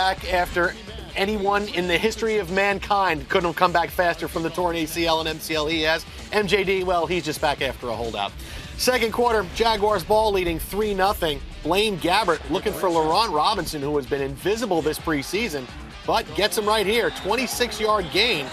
back after anyone in the history of mankind couldn't have come back faster from the torn ACL and MCL he has. MJD, well, he's just back after a holdout. Second quarter, Jaguars ball leading 3-0. Blaine Gabbert looking for Laurent Robinson, who has been invisible this preseason, but gets him right here. 26-yard gain.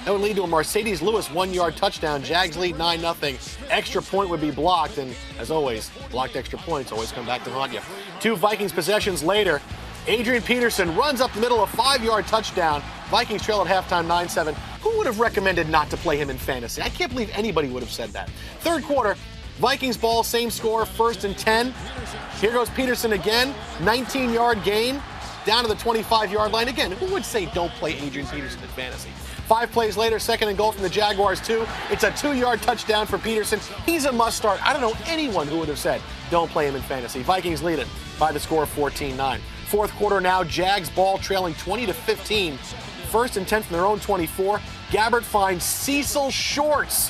That would lead to a Mercedes Lewis 1-yard touchdown. Jags lead 9-0. Extra point would be blocked, and as always, blocked extra points always come back to haunt you. 2 Vikings possessions later, Adrian Peterson runs up the middle, a 5-yard touchdown. Vikings trail at halftime 9-7. Who would have recommended not to play him in fantasy? I can't believe anybody would have said that. Third quarter, Vikings ball, same score, 1st and 10. Here goes Peterson again, 19-yard gain, down to the 25-yard line. Again, who would say don't play Adrian Peterson in fantasy? 5 plays later, 2nd and goal from the Jaguars 2. It's a 2-yard touchdown for Peterson. He's a must start. I don't know anyone who would have said don't play him in fantasy. Vikings lead it by the score of 14-9. Fourth quarter now, Jags ball trailing 20-15. 1st and 10 from their own 24. Gabbert finds Cecil Shorts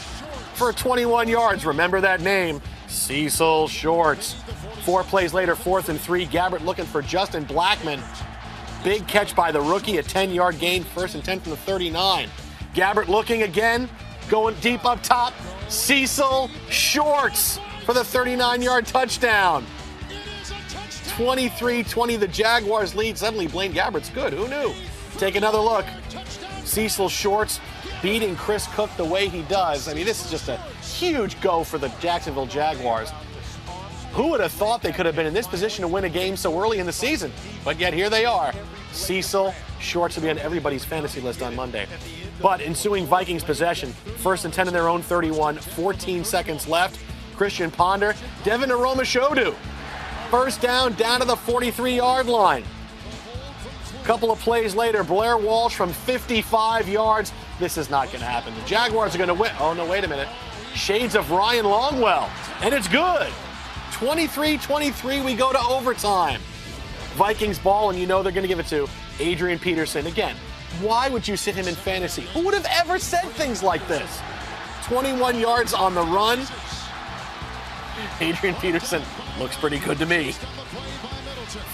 for 21 yards. Remember that name, Cecil Shorts. 4 plays later, 4th and 3. Gabbert looking for Justin Blackmon. Big catch by the rookie, a 10-yard gain, 1st and 10 from the 39. Gabbert looking again, going deep up top. Cecil Shorts for the 39-yard touchdown. 23-20, the Jaguars lead. Suddenly, Blaine Gabbert's good. Who knew? Take another look. Cecil Shorts beating Chris Cook the way he does. I mean, this is just a huge go for the Jacksonville Jaguars. Who would have thought they could have been in this position to win a game so early in the season? But yet here they are. Cecil Shorts will be on everybody's fantasy list on Monday. But ensuing Vikings possession, 1st and 10 in their own 31, 14 seconds left. Christian Ponder, Devin Aromashodu. First down to the 43-yard line. Couple of plays later, Blair Walsh from 55 yards. This is not going to happen. The Jaguars are going to win. Oh, no, wait a minute. Shades of Ryan Longwell. And it's good. 23-23, we go to overtime. Vikings ball, and you know they're going to give it to Adrian Peterson. Again, why would you sit him in fantasy? Who would have ever said things like this? 21 yards on the run. Adrian Peterson looks pretty good to me.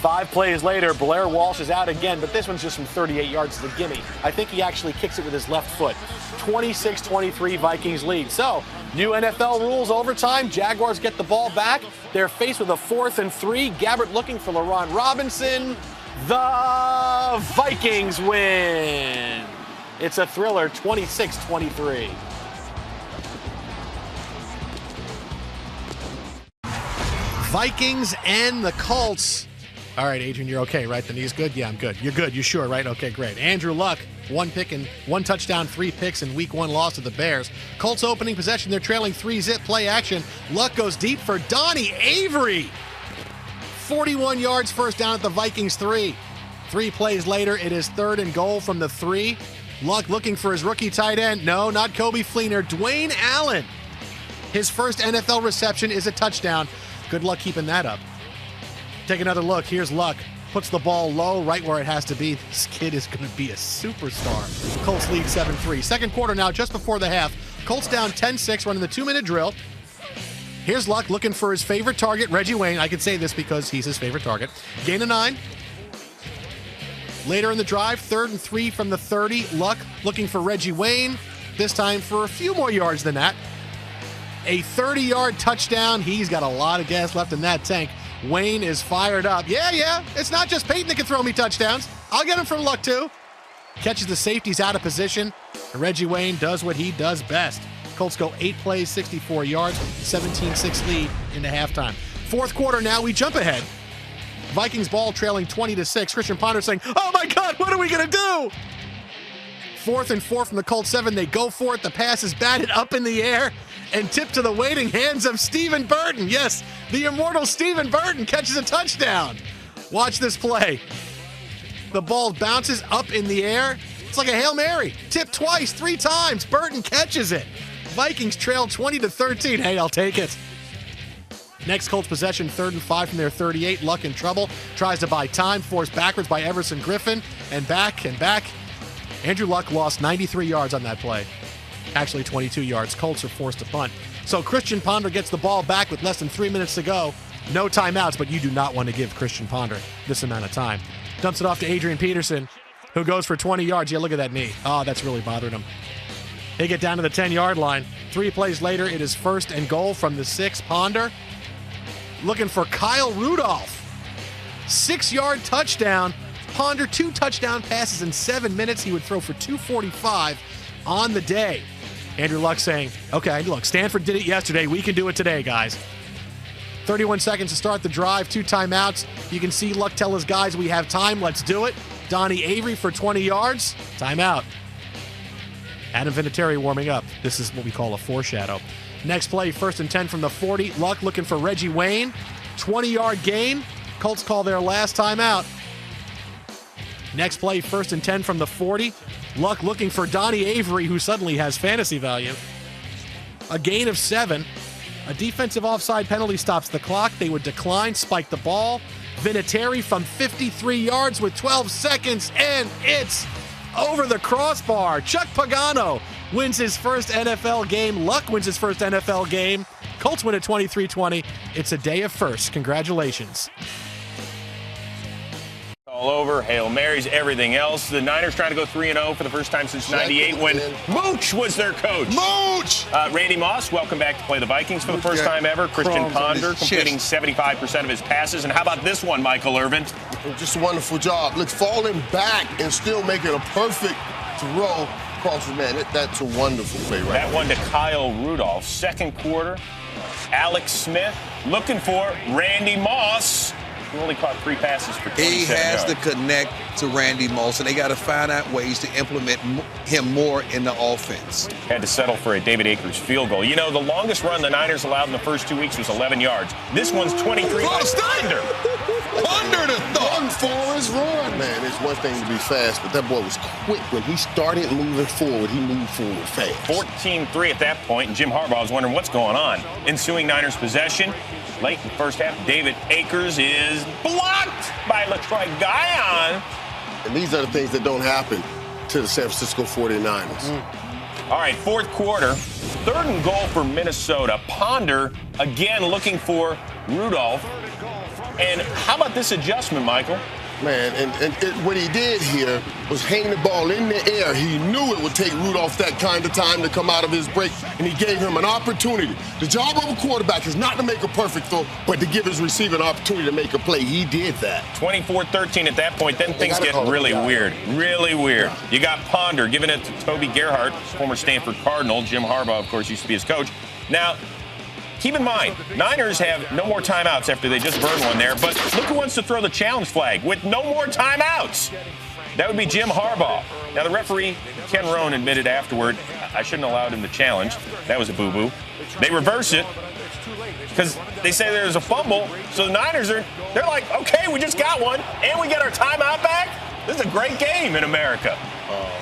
5 plays later, Blair Walsh is out again, but this one's just from 38 yards as a gimme. I think he actually kicks it with his left foot. 26-23, Vikings lead. So, new NFL rules, overtime. Jaguars get the ball back. They're faced with a 4th and 3. Gabbert looking for Laurent Robinson. The Vikings win. It's a thriller, 26-23. Vikings and the Colts. All right, Adrian, you're okay, right? The knee's good? Yeah, I'm good. You're good. You sure, right? Okay, great. Andrew Luck, 1 pick and 1 touchdown, 3 picks in week 1 loss to the Bears. Colts opening possession. They're trailing 3-zip play action. Luck goes deep for Donnie Avery. 41 yards, first down at the Vikings 3. 3 plays later, it is 3rd and goal from the 3. Luck looking for his rookie tight end. No, not Kobe Fleener. Dwayne Allen. His first NFL reception is a touchdown. Good luck keeping that up. Take another look. Here's Luck. Puts the ball low, right where it has to be. This kid is going to be a superstar. Colts lead 7-3. Second quarter now, just before the half. Colts down 10-6, running the 2-minute drill. Here's Luck looking for his favorite target, Reggie Wayne. I can say this because he's his favorite target. Gain of 9. Later in the drive, 3rd and 3 from the 30. Luck looking for Reggie Wayne. This time for a few more yards than that. A 30-yard touchdown. He's got a lot of gas left in that tank. Wayne is fired up. Yeah, it's not just Peyton that can throw me touchdowns. I'll get him from Luck, too. Catches the safeties out of position. And Reggie Wayne does what he does best. Colts go 8 plays, 64 yards, 17-6 lead into halftime. Fourth quarter now, we jump ahead. Vikings ball trailing 20-6. Christian Ponder saying, oh my God, what are we going to do? 4th and 4 from the Colts 7. They go for it. The pass is batted up in the air and tipped to the waiting hands of Stephen Burton. Yes, the immortal Stephen Burton catches a touchdown. Watch this play. The ball bounces up in the air. It's like a Hail Mary. Tipped twice, 3 times. Burton catches it. Vikings trail 20-13. Hey, I'll take it. Next Colts possession, 3rd and 5 from their 38. Luck in trouble. Tries to buy time. Forced backwards by Everson Griffin. And back. Andrew Luck lost 93 yards on that play. Actually 22 yards. Colts are forced to punt. So Christian Ponder gets the ball back with less than 3 minutes to go. No timeouts, but you do not want to give Christian Ponder this amount of time. Dumps it off to Adrian Peterson, who goes for 20 yards. Yeah, look at that knee. Oh, that's really bothering him. They get down to the 10-yard line. 3 plays later, it is 1st and goal from the 6. Ponder looking for Kyle Rudolph. 6-yard touchdown. Ponder 2 touchdown passes in 7 minutes. He would throw for 245 on the day. Andrew Luck saying, okay, look, Stanford did it yesterday. We can do it today, guys. 31 seconds to start the drive, 2 timeouts. You can see Luck tell his guys, we have time, let's do it. Donnie Avery for 20 yards, timeout. Adam Vinatieri warming up. This is what we call a foreshadow. Next play, 1st and 10 from the 40. Luck looking for Reggie Wayne. 20-yard gain. Colts call their last timeout. Next play, 1st and 10 from the 40. Luck looking for Donnie Avery, who suddenly has fantasy value. A gain of 7. A defensive offside penalty stops the clock. They would decline, spike the ball. Vinatieri from 53 yards with 12 seconds, and it's over the crossbar. Chuck Pagano wins his first NFL game. Luck wins his first NFL game. Colts win at 23-20. It's a day of firsts. Congratulations. All over, Hail Marys, everything else. The Niners trying to go 3-0 for the first time since '98 when Mooch was their coach. Mooch! Randy Moss, welcome back to play the Vikings for the first time ever. Christian Ponder completing 75% of his passes. And how about this one, Michael Irvin? Just a wonderful job. Look, falling back and still making a perfect throw across the man. That's a wonderful play right That one to Kyle Rudolph. Second quarter, Alex Smith looking for Randy Moss, who only caught 3 passes for 27 He has yards. to connect to Randy Moss, and they got to find out ways to implement him more in the offense. Had to settle for a David Akers field goal. You know, the longest run the Niners allowed in the first 2 weeks was 11 yards. This one's 23 by Ponder. Under the thumb for his run. Man, it's one thing to be fast, but that boy was quick. When he started moving forward, he moved forward fast. 14-3 at that point, and Jim Harbaugh was wondering what's going on. Ensuing Niners possession. Late in the first half, David Akers is blocked by LaTroy Guion. And these are the things that don't happen to the San Francisco 49ers. All right, 4th quarter, 3rd and goal for Minnesota. Ponder again looking for Rudolph. And how about this adjustment, Michael? Man, and what he did here was hang the ball in the air. He knew it would take Rudolph that kind of time to come out of his break, and he gave him an opportunity. The job of a quarterback is not to make a perfect throw, but to give his receiver an opportunity to make a play. He did that. 24-13 at that point. Then things get really weird. Really weird. You got Ponder giving it to Toby Gerhart, former Stanford Cardinal. Jim Harbaugh, of course, used to be his coach. Now, keep in mind, Niners have no more timeouts after they just burned one there, but look who wants to throw the challenge flag with no more timeouts. That would be Jim Harbaugh. Now, the referee, Ken Rohn, admitted afterward, I shouldn't have allowed him to challenge. That was a boo-boo. They reverse it because they say there's a fumble, so the Niners they're like, okay, we just got one, and we get our timeout back? This is a great game in America.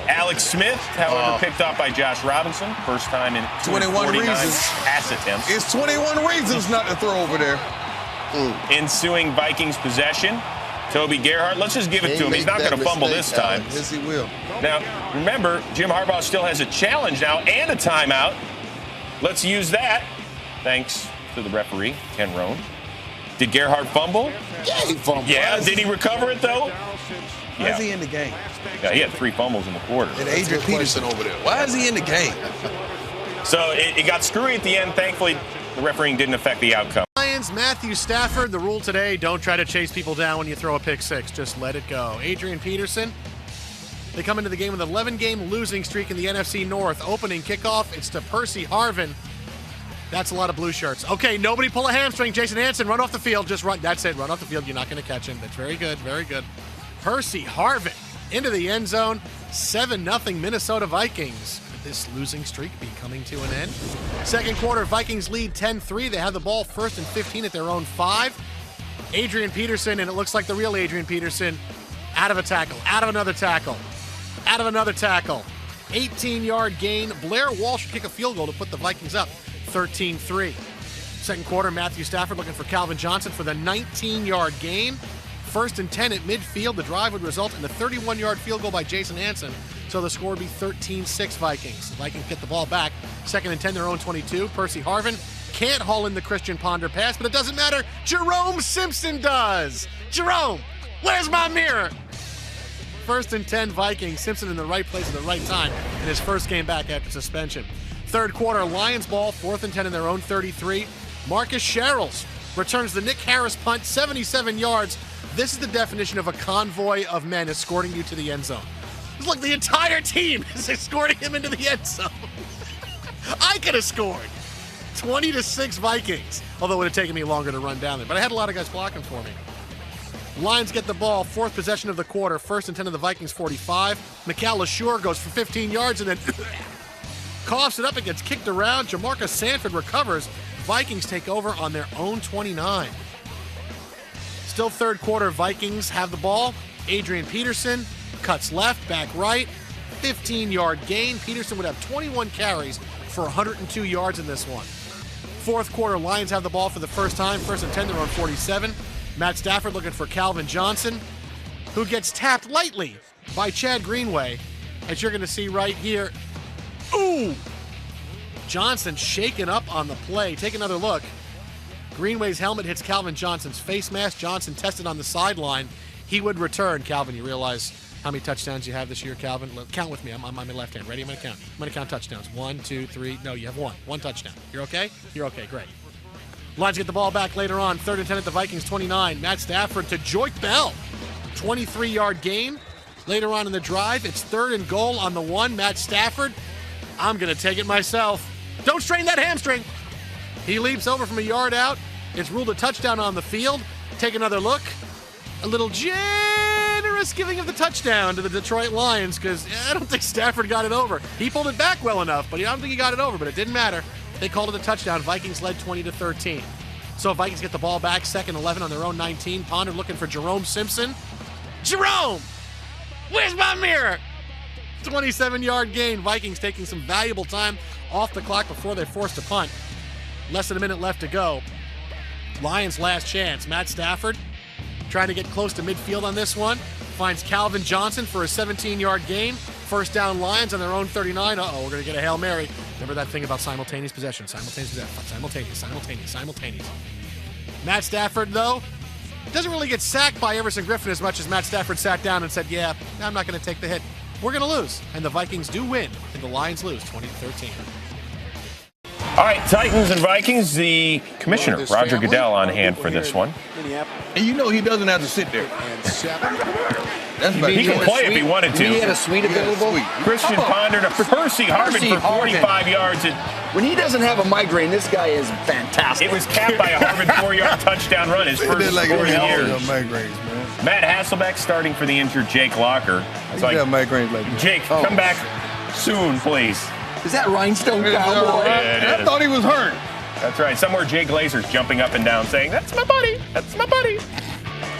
Alex Smith, however, picked up by Josh Robinson. First time in 21 reasons. pass attempts. It's 21 reasons not to throw over there. Ensuing Vikings possession. Toby Gerhart, let's just give it to him. He's not going to fumble this time. Yes, he will. Now, remember, Jim Harbaugh still has a challenge now and a timeout. Let's use that. Thanks to the referee, Ken Rohn. Did Gerhart fumble? Yeah, he fumbled. Yeah, did he recover it, though? Why is he in the game? Yeah, he had 3 fumbles in the quarter. And Adrian Peterson over there. Why is he in the game? So it got screwy at the end. Thankfully, the refereeing didn't affect the outcome. Lions, Matthew Stafford, the rule today, don't try to chase people down when you throw a pick 6. Just let it go. Adrian Peterson, they come into the game with an 11-game losing streak in the NFC North. Opening kickoff, it's to Percy Harvin. That's a lot of blue shirts. Okay, nobody pull a hamstring. Jason Hansen, run off the field. Just run. That's it. Run off the field. You're not going to catch him. That's very good. Very good. Percy Harvin into the end zone. 7-0 Minnesota Vikings. Could this losing streak be coming to an end? Second quarter, Vikings lead 10-3. They have the ball 1st and 15 at their own 5. Adrian Peterson, and it looks like the real Adrian Peterson, out of a tackle, out of another tackle, out of another tackle. 18-yard gain. Blair Walsh should kick a field goal to put the Vikings up 13-3. Second quarter, Matthew Stafford looking for Calvin Johnson for the 19-yard gain. 1st and 10 at midfield. The drive would result in a 31-yard field goal by Jason Hansen, so the score would be 13-6 Vikings. The Vikings get the ball back. 2nd and 10, their own 22. Percy Harvin can't haul in the Christian Ponder pass, but it doesn't matter. Jerome Simpson does. Jerome, where's my mirror? First and 10 Vikings. Simpson in the right place at the right time in his first game back after suspension. Third quarter, Lions ball, 4th and 10 in their own 33. Marcus Sherrills returns the Nick Harris punt, 77 yards. This is the definition of a convoy of men escorting you to the end zone. It's like the entire team is escorting him into the end zone. I could have scored. 20-6 Vikings, although it would have taken me longer to run down there. But I had a lot of guys blocking for me. Lions get the ball, 4th possession of the quarter, 1st and 10 of the Vikings 45. Mikal LaSure goes for 15 yards and then coughs it up and gets kicked around. Jamarcus Sanford recovers. Vikings take over on their own 29. Still third quarter, Vikings have the ball. Adrian Peterson cuts left, back right, 15-yard gain. Peterson would have 21 carries for 102 yards in this one. Fourth quarter, Lions have the ball for the first time. 1st and 10, they're on 47. Matt Stafford looking for Calvin Johnson, who gets tapped lightly by Chad Greenway, as you're going to see right here. Ooh! Johnson shaken up on the play. Take another look. Greenway's helmet hits Calvin Johnson's face mask. Johnson tested on the sideline. He would return. Calvin, you realize how many touchdowns you have this year, Calvin? Count with me. I'm on my left hand. Ready? I'm going to count. I'm going to count touchdowns. 1, 2, 3. No, you have one. One touchdown. You're okay? You're okay. Great. Lions get the ball back later on. 3rd and 10 at the Vikings 29. Matt Stafford to Joyke Bell. 23-yard gain. Later on in the drive, it's 3rd and goal on the 1. Matt Stafford. I'm going to take it myself. Don't strain that hamstring. He leaps over from a yard out. It's ruled a touchdown on the field. Take another look. A little generous giving of the touchdown to the Detroit Lions because I don't think Stafford got it over. He pulled it back well enough, but I don't think he got it over, but it didn't matter. They called it a touchdown. Vikings led 20-13. So Vikings get the ball back, 2nd 11 on their own 19. Ponder looking for Jerome Simpson. Jerome! Where's my mirror? 27-yard gain. Vikings taking some valuable time off the clock before they're forced to punt. Less than a minute left to go. Lions' last chance. Matt Stafford trying to get close to midfield on this one. Finds Calvin Johnson for a 17-yard gain. First down, Lions on their own 39. Uh-oh, we're going to get a Hail Mary. Remember that thing about simultaneous possession. Simultaneous. Matt Stafford, though, doesn't really get sacked by Everson Griffin as much as Matt Stafford sat down and said, yeah, I'm not going to take the hit. We're going to lose. And the Vikings do win, and the Lions lose 20-13. All right, Titans and Vikings, the commissioner, Roger Goodell, on hand for this one. And you know he doesn't have to sit there. He can play if he wanted to. He had a suite available. Christian Ponder to Percy Harvin for 45 yards. When he doesn't have a migraine, this guy is fantastic. It was capped by a Harvin 4-yard touchdown run, his first score in years. Matt Hasselbeck starting for the injured Jake Locker. It's like, Jake, come back soon, please. Is that Rhinestone Cowboy? Yeah, I thought he was hurt. That's right. Somewhere Jay Glazer's jumping up and down saying, that's my buddy. That's my buddy.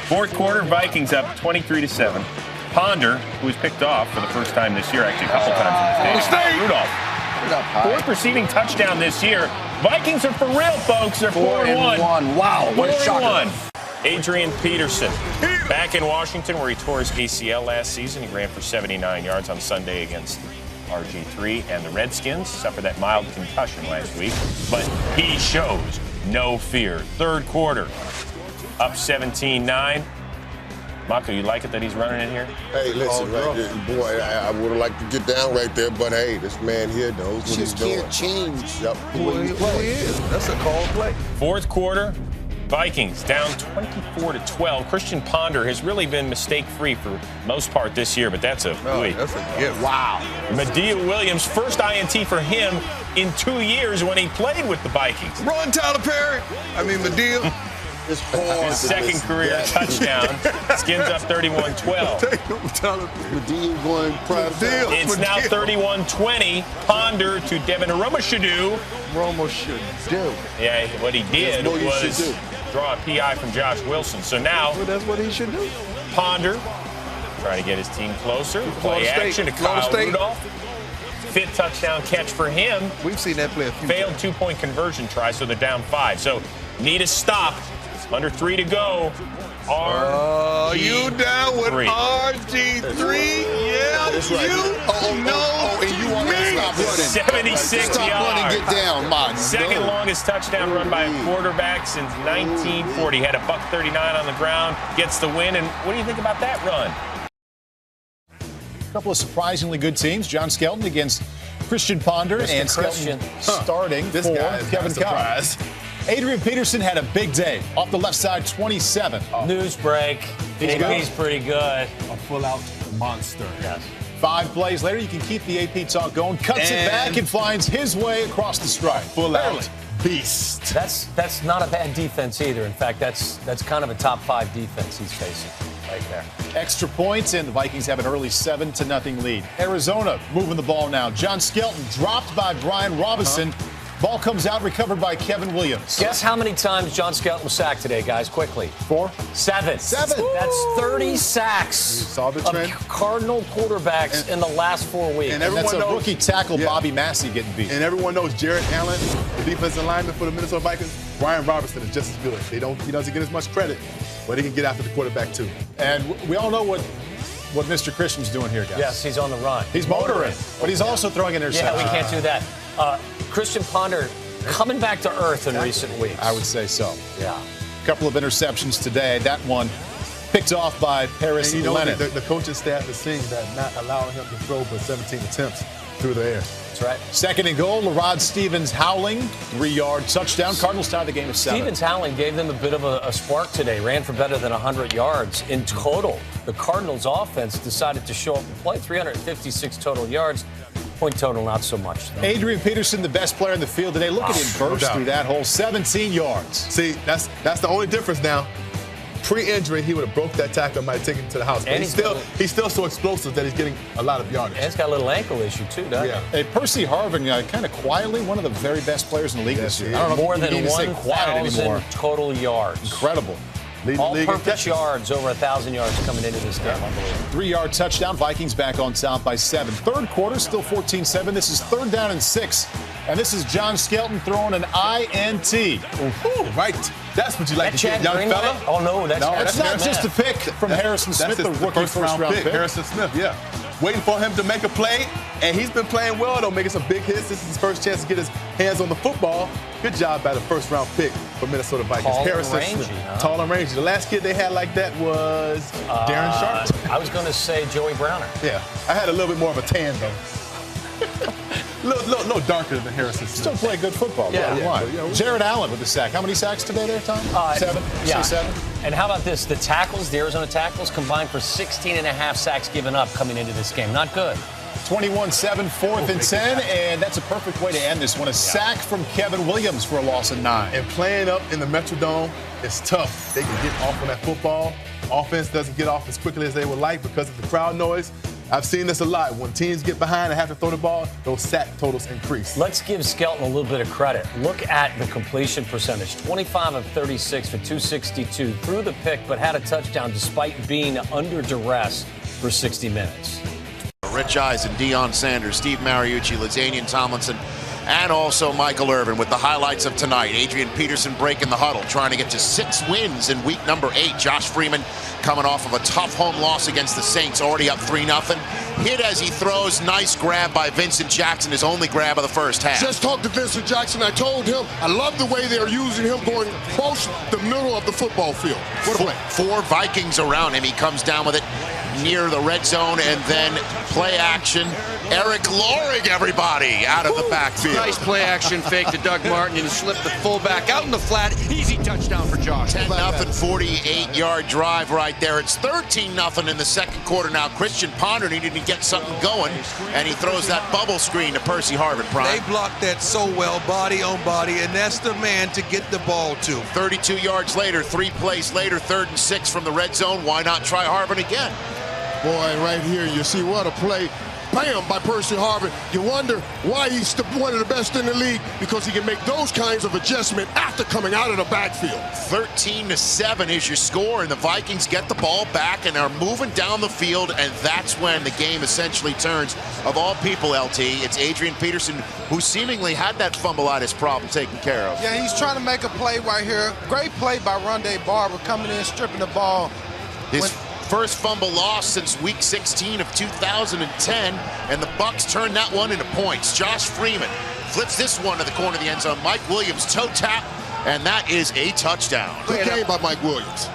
Fourth quarter, Vikings up 23-7. Ponder, who was picked off for the first time this year, actually a couple times in the stadium. Rudolph. Fourth receiving touchdown this year. Vikings are for real, folks. They're 4-1. Wow, what a shocker. Adrian Peterson, back in Washington where he tore his ACL last season. He ran for 79 yards on Sunday against RG3, and the Redskins suffered that mild concussion last week, but he shows no fear. Third quarter, up 17-9. Mako, you like it that he's running in here? Hey, listen, right there, boy, I would have liked to get down right there, but hey, this man here knows what he's doing. Just can't change Yep. Who he is. That's a call play. Fourth quarter, Vikings down 24-12. Christian Ponder has really been mistake-free for most part this year, but that's a gift. Wow. Medea Williams, first INT for him in 2 years when he played with the Vikings. Run, Tyler Perry. Medea. It's hard. His second career touchdown. Skins up 31-12. Medea going prime time. It's now 31-20. Ponder to Devin Romashadu. Yeah, what he did was draw a PI from Josh Wilson. So now that's what he should do. Ponder trying to get his team closer. Play action to Kyle Rudolph. Fifth touchdown catch for him. We've seen that play a few Failed 2-point conversion try, so they're down 5. So need a stop. Under 3 to go. You down with RG3? Yeah, that's right. And you want to stop running. 76 stop yards. Running, get down, man. Second longest touchdown run by a quarterback since 1940. Had a $139 on the ground, gets the win. And what do you think about that run? couple of surprisingly good teams. John Skelton against Christian Ponder, Mr. and Christian. Skelton starting This for guy is Kevin Cobb. Adrian Peterson had a big day. Off the left side, 27. News break. He's pretty good. A full-out monster. Yes. 5 plays later, you can keep the AP talk going. Cuts it back and finds his way across the stripe. Full-out beast. That's not a bad defense either. In fact, that's kind of a top 5 defense he's facing right there. Extra points, and the Vikings have an early 7-0 lead. Arizona moving the ball now. John Skelton dropped by Brian Robinson. Ball comes out, recovered by Kevin Williams. Guess how many times John Skelton was sacked today, guys, quickly? 4? 7. 7. That's 30 sacks saw the trend. of Cardinal quarterbacks in the last 4 weeks. And And that's a knows, rookie tackle, Bobby Massey, getting beat. And everyone knows Jared Allen, the defensive lineman for the Minnesota Vikings. Brian Robinson is just as good. He doesn't get as much credit, but he can get after the quarterback too. And we all know what Mr. Christian's doing here, guys. Yes, he's on the run. He's motoring, but he's also throwing interceptions. Yeah, we can't do that. Christian Ponder coming back to earth in recent weeks. I would say so. Yeah. A couple of interceptions today. That one picked off by Paris And you know, Lennon. the coaching staff is seeing that, not allowing him to throw for 17 attempts through the air. That's right. Second and goal, LaRod Stevens howling, 3-yard touchdown. Cardinals tie the game at 7. Stevens howling gave them a bit of a spark today. Ran for better than 100 yards. In total, the Cardinals offense decided to show up and play. 356 total yards. Point total, not so much. Adrian Peterson, the best player in the field today. Look at him burst doubt. through that hole, 17 yards. See, that's the only difference now. Pre-injury, he would have broke that tackle and might have taken him to the house. But And he's still so explosive that he's getting a lot of yardage. And he's got a little ankle issue, too, doesn't Yeah. Hey, Percy Harvin, kind of quietly, one of the very best players in the league this year. I don't know he? More if you than need to say quiet anymore. 1,000 total yards. Incredible. Leading the league in All-purpose catches. yards, over 1,000 yards coming into this game. Unbelievable. 3-yard touchdown. Vikings back on top by 7. Third quarter, still 14-7. This is 3rd down and 6. And this is John Skelton throwing an INT. Ooh, right. That's what you like That to get, Chad young Greenway? fella. Oh, no, that's That's not just a pick from Harrison Smith, the That's rookie his first round pick. Harrison Smith, yeah. Waiting for him to make a play, and he's been playing well, though, making some big hits. This is his first chance to get his hands on the football. Good job by the first-round pick for Minnesota Vikings. Tall and Harrison rangy, Smith. huh? Tall and rangy. The last kid they had like that was Darren Sharp. I was going to say Joey Browner. Yeah, I had a little bit more of a tan, though. little darker than Harrison Smith. Still play good football. Yeah. Why? Jared Allen with the sack. How many sacks today there, Tom? 7? Yeah. Say 7? And how about this? The tackles, the Arizona tackles, combined for 16.5 sacks given up coming into this game. Not good. 21-7, 4th and 10, and that's a perfect way to end this one. A sack from Kevin Williams for a loss of 9. And playing up in the Metrodome is tough. They can get off on that football. Offense doesn't get off as quickly as they would like because of the crowd noise. I've seen this a lot. When teams get behind and have to throw the ball, those sack totals increase. Let's give Skelton a little bit of credit. Look at the completion percentage. 25 of 36 for 262. Threw the pick, but had a touchdown despite being under duress for 60 minutes. Rich Eisen, Deion Sanders, Steve Mariucci, Lizanian Tomlinson, and also Michael Irvin with the highlights of tonight. Adrian Peterson breaking the huddle, trying to get to 6 wins in week number 8. Josh Freeman coming off of a tough home loss against the Saints, already up 3-0. Hit as he throws. Nice grab by Vincent Jackson, his only grab of the first half. Just talked to Vincent Jackson. I told him I love the way they're using him going close the middle of the football field. What a play. 4 Vikings around him. He comes down with it near the red zone, and then play action. Eric Lorig, everybody, out of the backfield. Nice play action fake to Doug Martin and slip the fullback out in the flat. Easy touchdown for Josh. 10-0, 48-yard drive right there. It's 13-0 in the second quarter now. Christian Ponder needed to get something going, and he throws that bubble screen to Percy Harvin. They blocked that so well, body on body, and that's the man to get the ball to. 32 yards later, 3 plays later, 3rd and 6 from the red zone. Why not try Harvin again? Boy, right here, you see what a play. Bam, by Percy Harvin. You wonder why he's one of the best in the league, because he can make those kinds of adjustments after coming out of the backfield. 13-7 is your score, and the Vikings get the ball back and are moving down the field, and that's when the game essentially turns. Of all people, LT, it's Adrian Peterson, who seemingly had that fumble out his problem taken care of. Yeah, he's trying to make a play right here. Great play by Rondé Barber coming in, stripping the ball. His first fumble loss since week 16 of 2010, and the Bucs turn that one into points. Josh Freeman flips this one to the corner of the end zone. Mike Williams toe tap, and that is a touchdown. Good game by Mike Williams.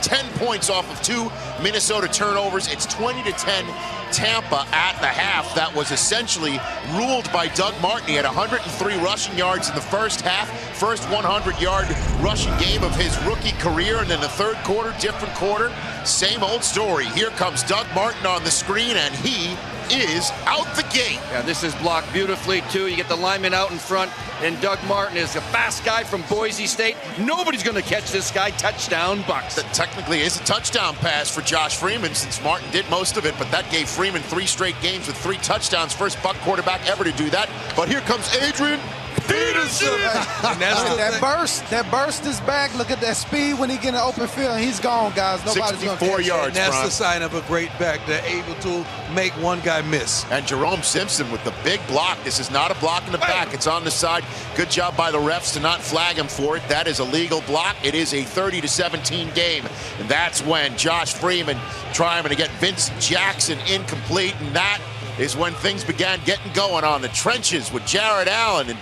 10 points off of 2 Minnesota turnovers. It's 20-10 Tampa at the half. That was essentially ruled by Doug Martin. He had 103 rushing yards in the first half. First 100-yard rushing game of his rookie career. And then the third quarter, different quarter, same old story. Here comes Doug Martin on the screen, and he is out the gate. Yeah, this is blocked beautifully, too. You get the lineman out in front, and Doug Martin is a fast guy from Boise State. Nobody's going to catch this guy. Touchdown, Bucks. That technically is a touchdown pass for Josh Freeman, since Martin did most of it, but that gave Freeman 3 straight games with 3 touchdowns. First Buck quarterback ever to do that. But here comes Adrian Peterson. And that burst is back. Look at that speed when he get in the open field. He's gone, guys. Nobody's going to 64 catch yards, And that's Brian. the sign of a great back. They're able to make one guy miss. And Jerome Simpson with the big block. This is not a block in the back. It's on the side. Good job by the refs to not flag him for it. That is a legal block. It is a 30-17 game. And that's when Josh Freeman trying to get Vincent Jackson incomplete. And that is when things began getting going on the trenches with Jared Allen and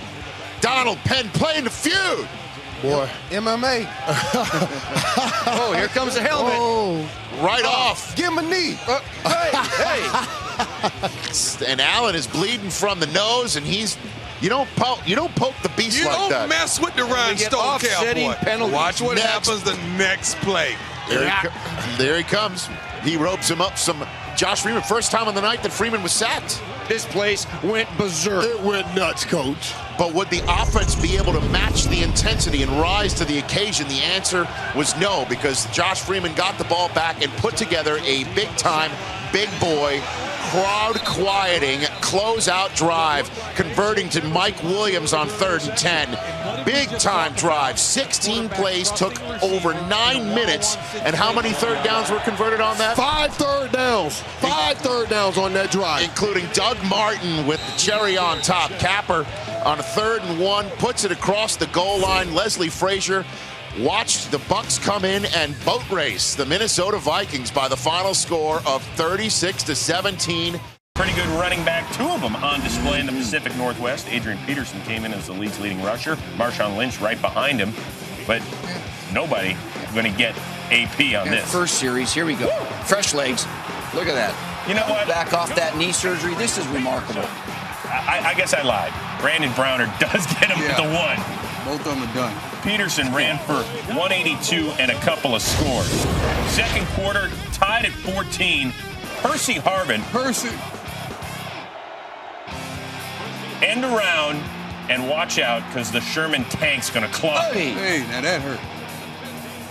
Donald Penn playing the feud. Boy, MMA. Oh, here comes the helmet. Oh, Right off. give him a knee. Hey. And Allen is bleeding from the nose, and he's you don't poke the beast You like don't that. mess with the get rhinestone offsetting cowboy. penalties. Watch what Next. happens the next play. There he comes. He ropes him up some. Josh Freeman, first time on the night that Freeman was sacked. This place went berserk. It went nuts, coach. But would the offense be able to match the intensity and rise to the occasion? The answer was no, because Josh Freeman got the ball back and put together a big-time, big boy, crowd-quieting closeout drive, converting to Mike Williams on 3rd and 10. Big-time drive. 16 plays, took over 9 minutes. And how many third downs were converted on that? 5 third downs. 5 third downs on that drive. Including Doug Martin with the cherry on top. Capper on a 3rd and 1, puts it across the goal line. Leslie Frazier watched the Bucks come in and boat race the Minnesota Vikings by the final score of 36-17. Pretty good running back, 2 of them on display in the Pacific Northwest. Adrian Peterson came in as the league's leading rusher. Marshawn Lynch right behind him. But nobody going to get AP on this. First series, here we go. Fresh legs. Look at that. You know what? Back off that knee surgery. This is remarkable. I guess I lied. Brandon Browner does get him with the 1. Both of them are done. Peterson ran for 182 and a couple of scores. Second quarter, tied at 14. Percy Harvin. End around, and watch out, because the Sherman tank's going to club. Hey, now that hurt.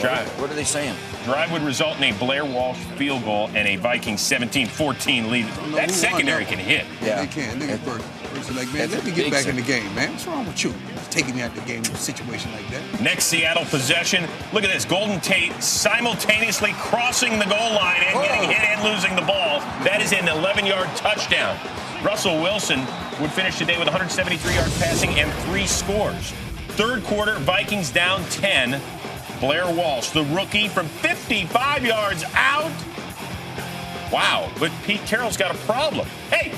Drive. What are they saying? Drive would result in a Blair Walsh field goal and a Vikings 17-14 lead. That secondary can hit. Yeah, they can. Look at Percy. Like, man, let me get back in the game, man. What's wrong with you? Taking me out of the game in a situation like that. Next Seattle possession. Look at this. Golden Tate simultaneously crossing the goal line and getting hit and losing the ball. That is an 11-yard touchdown. Russell Wilson would finish today with 173 yards passing and 3 scores. Third quarter, Vikings down 10. Blair Walsh, the rookie, from 55 yards out. Wow, but Pete Carroll's got a problem. Hey!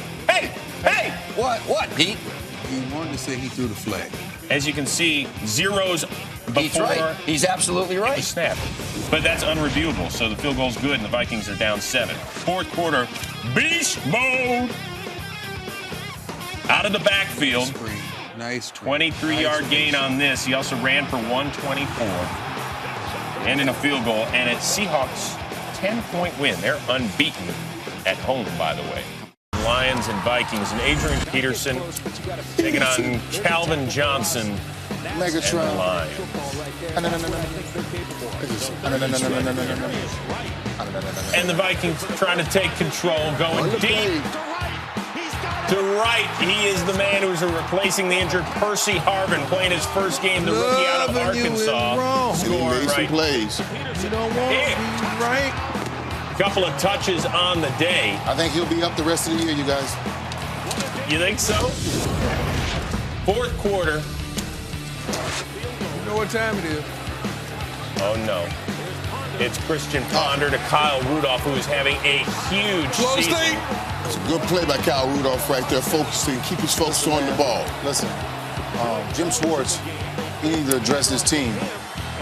What, Pete? He wanted to say he threw the flag. As you can see, zeros before He's right. He's absolutely right. the snap. But that's unreviewable, so the field goal's good, and the Vikings are down 7. Fourth quarter, beast mode. Out of the backfield. Nice 23-yard gain on this. He also ran for 124. And in a field goal. And it's Seahawks' 10-point win. They're unbeaten at home, by the way. Lions and Vikings. And Adrian Peterson taking on Calvin Johnson and the Lions. And the Vikings trying to take control, going deep to right. He is the man who's replacing the injured Percy Harvin, playing his first game, the rookie out of Arkansas. Scoring right. Plays. You don't want it, right? Couple of touches on the day. I think he'll be up the rest of the year, you guys. You think so? Fourth quarter. You know what time it is. Oh, no. It's Christian Ponder to Kyle Rudolph, who is having a huge season. It's a good play by Kyle Rudolph right there, focusing, keep his focus on the ball. Listen, Jim Schwartz, he needs to address his team.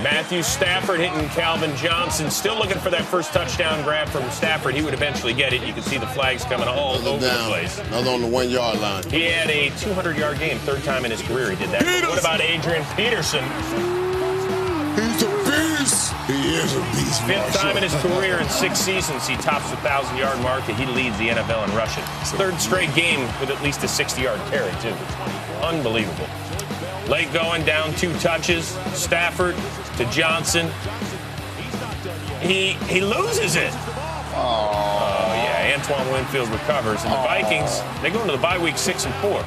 Matthew Stafford hitting Calvin Johnson. Still looking for that first touchdown grab from Stafford. He would eventually get it. You can see the flags coming all over the place. Another on the 1 yard line. He had a 200-yard game, third time in his career he did that. What about Adrian Peterson? He's a beast. He is a beast. Fifth time in his career in 6 seasons he tops the 1,000-yard mark and he leads the NFL in rushing. Third straight game with at least a 60-yard carry, too. Unbelievable. Late going, down 2 touches. Stafford to Johnson. He loses it. Oh, yeah. Antoine Winfield recovers. And the Vikings, they go into the bye week 6-4.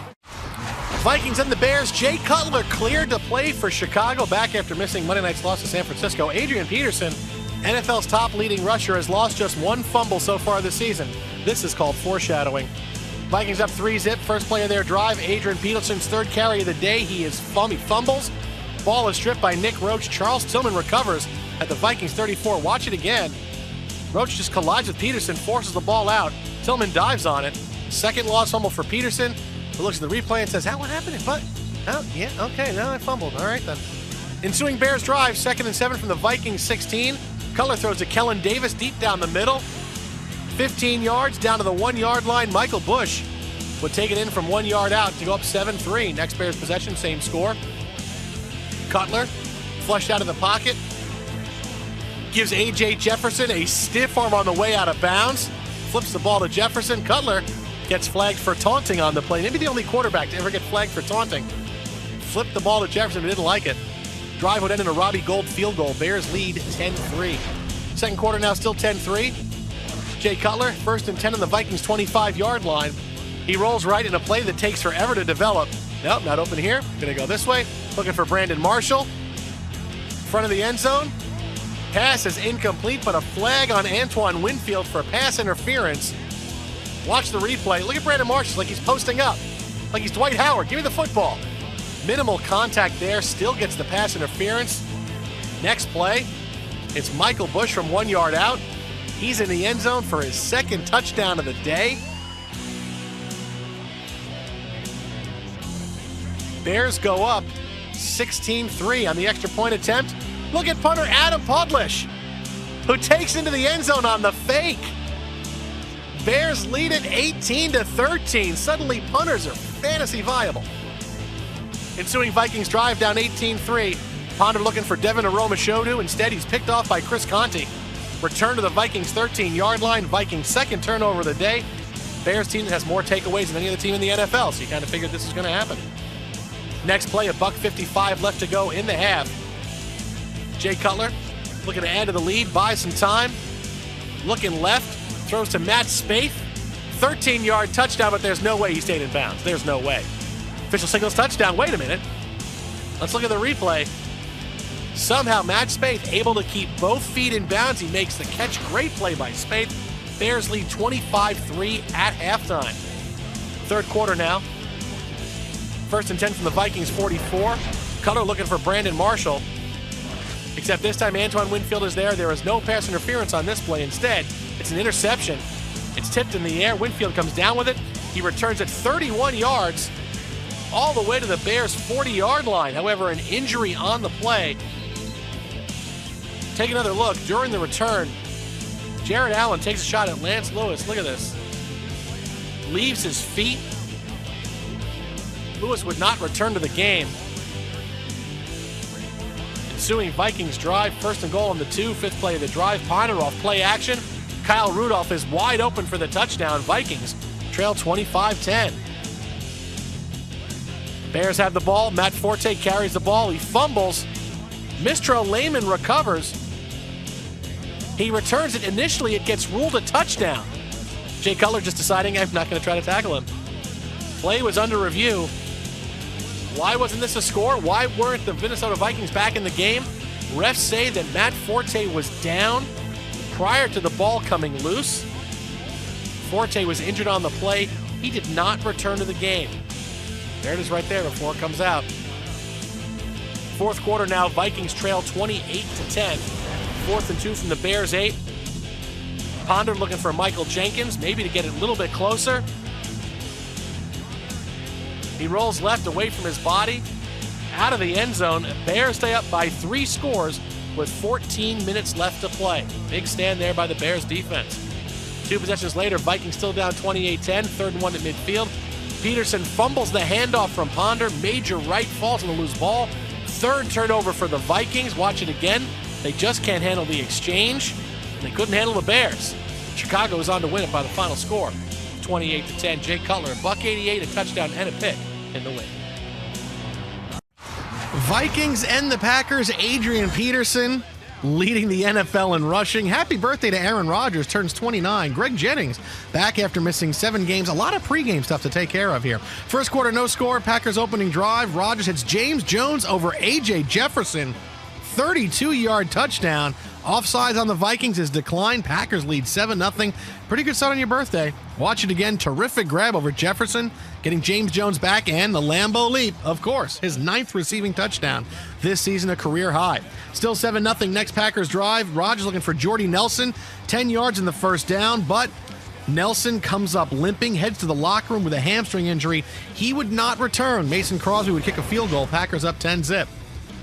Vikings and the Bears. Jay Cutler cleared to play for Chicago back after missing Monday night's loss to San Francisco. Adrian Peterson, NFL's top leading rusher, has lost just 1 fumble so far this season. This is called foreshadowing. Vikings up 3-zip. First play of their drive. Adrian Peterson's 3rd carry of the day. He fumbles. Ball is stripped by Nick Roach. Charles Tillman recovers at the Vikings 34. Watch it again. Roach just collides with Peterson, forces the ball out. Tillman dives on it. Second lost fumble for Peterson. He looks at the replay and says, what happened? But, oh, yeah, okay, now I fumbled. All right, then. Ensuing Bears drive, 2nd and 7 from the Vikings 16. Cutler throws to Kellen Davis deep down the middle. 15 yards down to the 1 yard line. Michael Bush would take it in from 1 yard out to go up 7-3. Next Bears possession, same score. Cutler flushed out of the pocket. Gives A.J. Jefferson a stiff arm on the way out of bounds. Flips the ball to Jefferson. Cutler gets flagged for taunting on the play. Maybe the only quarterback to ever get flagged for taunting. Flipped the ball to Jefferson, but didn't like it. Drive would end in a Robbie Gould field goal. Bears lead 10-3. Second quarter now still 10-3. Jay Cutler, 1st and 10 on the Vikings 25-yard line. He rolls right in a play that takes forever to develop. Nope, not open here. Gonna go this way. Looking for Brandon Marshall. Front of the end zone. Pass is incomplete, but a flag on Antoine Winfield for pass interference. Watch the replay. Look at Brandon Marshall like he's posting up. Like he's Dwight Howard. Give me the football. Minimal contact there. Still gets the pass interference. Next play. It's Michael Bush from 1 yard out. He's in the end zone for his 2nd touchdown of the day. Bears go up 16-3 on the extra point attempt. Look at punter Adam Podlish, who takes into the end zone on the fake. Bears lead it 18-13. Suddenly punters are fantasy viable. Ensuing Vikings drive down 18-3. Ponder looking for Devin Aromashodu. Instead, he's picked off by Chris Conti. Return to the Vikings 13-yard line. Vikings 2nd turnover of the day. Bears team that has more takeaways than any other team in the NFL, so you kind of figured this was going to happen. Next play, $1:55 left to go in the half. Jay Cutler looking to add to the lead, buy some time. Looking left, throws to Matt Spaeth. 13-yard touchdown, but there's no way he stayed in bounds. There's no way. Official signals touchdown. Wait a minute. Let's look at the replay. Somehow Matt Spaeth able to keep both feet in bounds. He makes the catch. Great play by Spaeth. Bears lead 25-3 at halftime. Third quarter now. 1st and 10 from the Vikings 44. Cutler looking for Brandon Marshall. Except this time Antoine Winfield is there. There is no pass interference on this play. Instead, it's an interception. It's tipped in the air. Winfield comes down with it. He returns it 31 yards all the way to the Bears' 40-yard line. However, an injury on the play. Take another look. During the return, Jared Allen takes a shot at Lance Lewis. Look at this. Leaves his feet. Lewis would not return to the game. Ensuing Vikings drive, 1st and goal on the 2, 5th play of the drive. Ponder off play action. Kyle Rudolph is wide open for the touchdown. Vikings trail 25-10. Bears have the ball. Matt Forte carries the ball. He fumbles. Mistro Lehman recovers. He returns it. Initially, it gets ruled a touchdown. Jay Cutler just deciding I'm not going to try to tackle him. Play was under review. Why wasn't this a score? Why weren't the Minnesota Vikings back in the game? Refs say that Matt Forte was down prior to the ball coming loose. Forte was injured on the play. He did not return to the game. There it is right there before it comes out. Fourth quarter now, Vikings trail 28-10. 4th and 2 from the Bears 8. Ponder looking for Michael Jenkins, maybe to get it a little bit closer. He rolls left away from his body. out of the end zone. Bears stay up by 3 scores with 14 minutes left to play. Big stand there by the Bears defense. 2 possessions later, Vikings still down 28-10, 3rd and 1 at midfield. Peterson fumbles the handoff from Ponder. Major right falls on the loose ball. 3rd turnover for the Vikings. Watch it again. They just can't handle the exchange. They couldn't handle the Bears. Chicago is on to win it by the final score, 28-10. Jay Cutler, $188, a touchdown and a pick in the win. Vikings and the Packers. Adrian Peterson leading the NFL in rushing. Happy birthday to Aaron Rodgers, turns 29. Greg Jennings back after missing 7 games. A lot of pregame stuff to take care of here. First quarter, no score. Packers opening drive. Rodgers hits James Jones over A.J. Jefferson. 32-yard touchdown. Offsides on the Vikings is declined. Packers lead 7-0. Pretty good start on your birthday. Watch it again. Terrific grab over Jefferson, getting James Jones back, and the Lambeau leap, of course, his 9th receiving touchdown this season, a career high. Still 7-0. Next Packers drive. Rodgers looking for Jordy Nelson. 10 yards in the first down, but Nelson comes up limping, heads to the locker room with a hamstring injury. He would not return. Mason Crosby would kick a field goal. Packers up 10-0.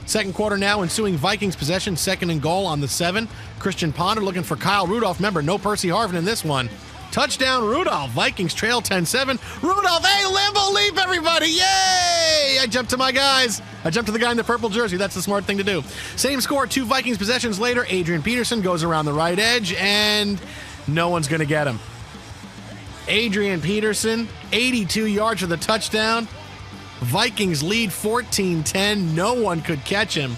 Second quarter now, ensuing Vikings possession, 2nd and goal on the 7. Christian Ponder looking for Kyle Rudolph. Remember, no Percy Harvin in this one. Touchdown, Rudolph. Vikings trail 10-7. Rudolph, hey, Lambeau leap, everybody. Yay! I jumped to my guys. I jumped to the guy in the purple jersey. That's the smart thing to do. Same score, 2 Vikings possessions later. Adrian Peterson goes around the right edge, and no one's going to get him. Adrian Peterson, 82 yards for the touchdown. Vikings lead 14-10. No one could catch him.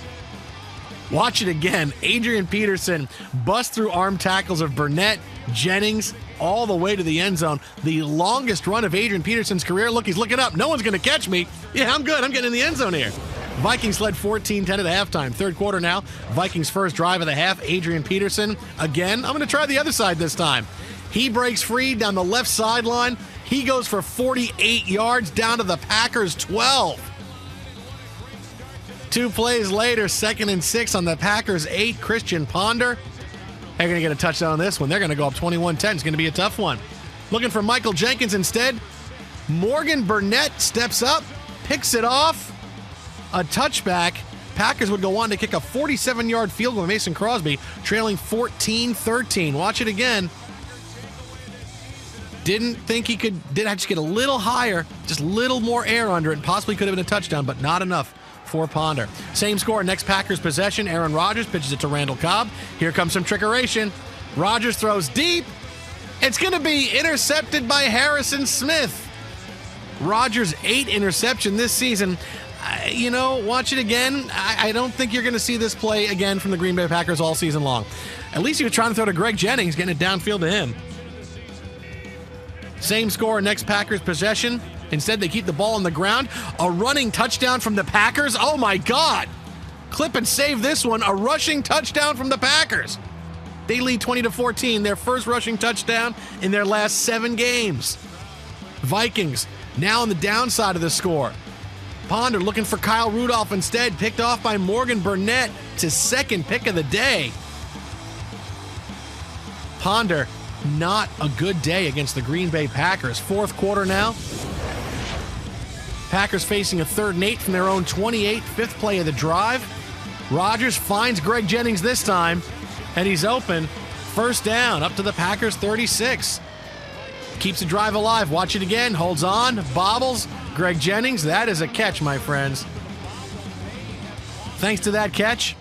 Watch it again. Adrian Peterson busts through arm tackles of Burnett, Jennings, all the way to the end zone. The longest run of Adrian Peterson's career. Look, he's looking up. No one's going to catch me. Yeah, I'm good. I'm getting in the end zone here. Vikings led 14-10 at the halftime. Third quarter now. Vikings' first drive of the half. Adrian Peterson. Again, I'm going to try the other side this time. He breaks free down the left sideline. He goes for 48 yards down to the Packers' 12. 2 plays later, 2nd and 6 on the Packers' 8. Christian Ponder. They're going to get a touchdown on this one. They're going to go up 21-10. It's going to be a tough one. Looking for Michael Jenkins instead. Morgan Burnett steps up, picks it off. A touchback. Packers would go on to kick a 47-yard field goal with Mason Crosby, trailing 14-13. Watch it again. Didn't think he could, did actually get a little higher, just a little more air under it. Possibly could have been a touchdown, but not enough for Ponder. Same score, next Packers possession. Aaron Rodgers pitches it to Randall Cobb. Here comes some trickeration. Rodgers throws deep. It's going to be intercepted by Harrison Smith. Rodgers' 8th interception this season. Watch it again. I don't think you're going to see this play again from the Green Bay Packers all season long. At least he was trying to throw to Greg Jennings, getting it downfield to him. Same score, next Packers possession. Instead, they keep the ball on the ground. A running touchdown from the Packers. Oh, my God. Clip and save this one. A rushing touchdown from the Packers. They lead 20-14, their first rushing touchdown in their last 7 games. Vikings now on the downside of the score. Ponder looking for Kyle Rudolph instead, picked off by Morgan Burnett to 2nd pick of the day. Ponder, not a good day against the Green Bay Packers. Fourth quarter now. Packers facing a 3rd and 8 from their own 28, 5th play of the drive. Rodgers finds Greg Jennings this time, and he's open. First down, up to the Packers 36. Keeps the drive alive. Watch it again. Holds on. Bobbles. Greg Jennings. That is a catch, my friends. Thanks to that catch,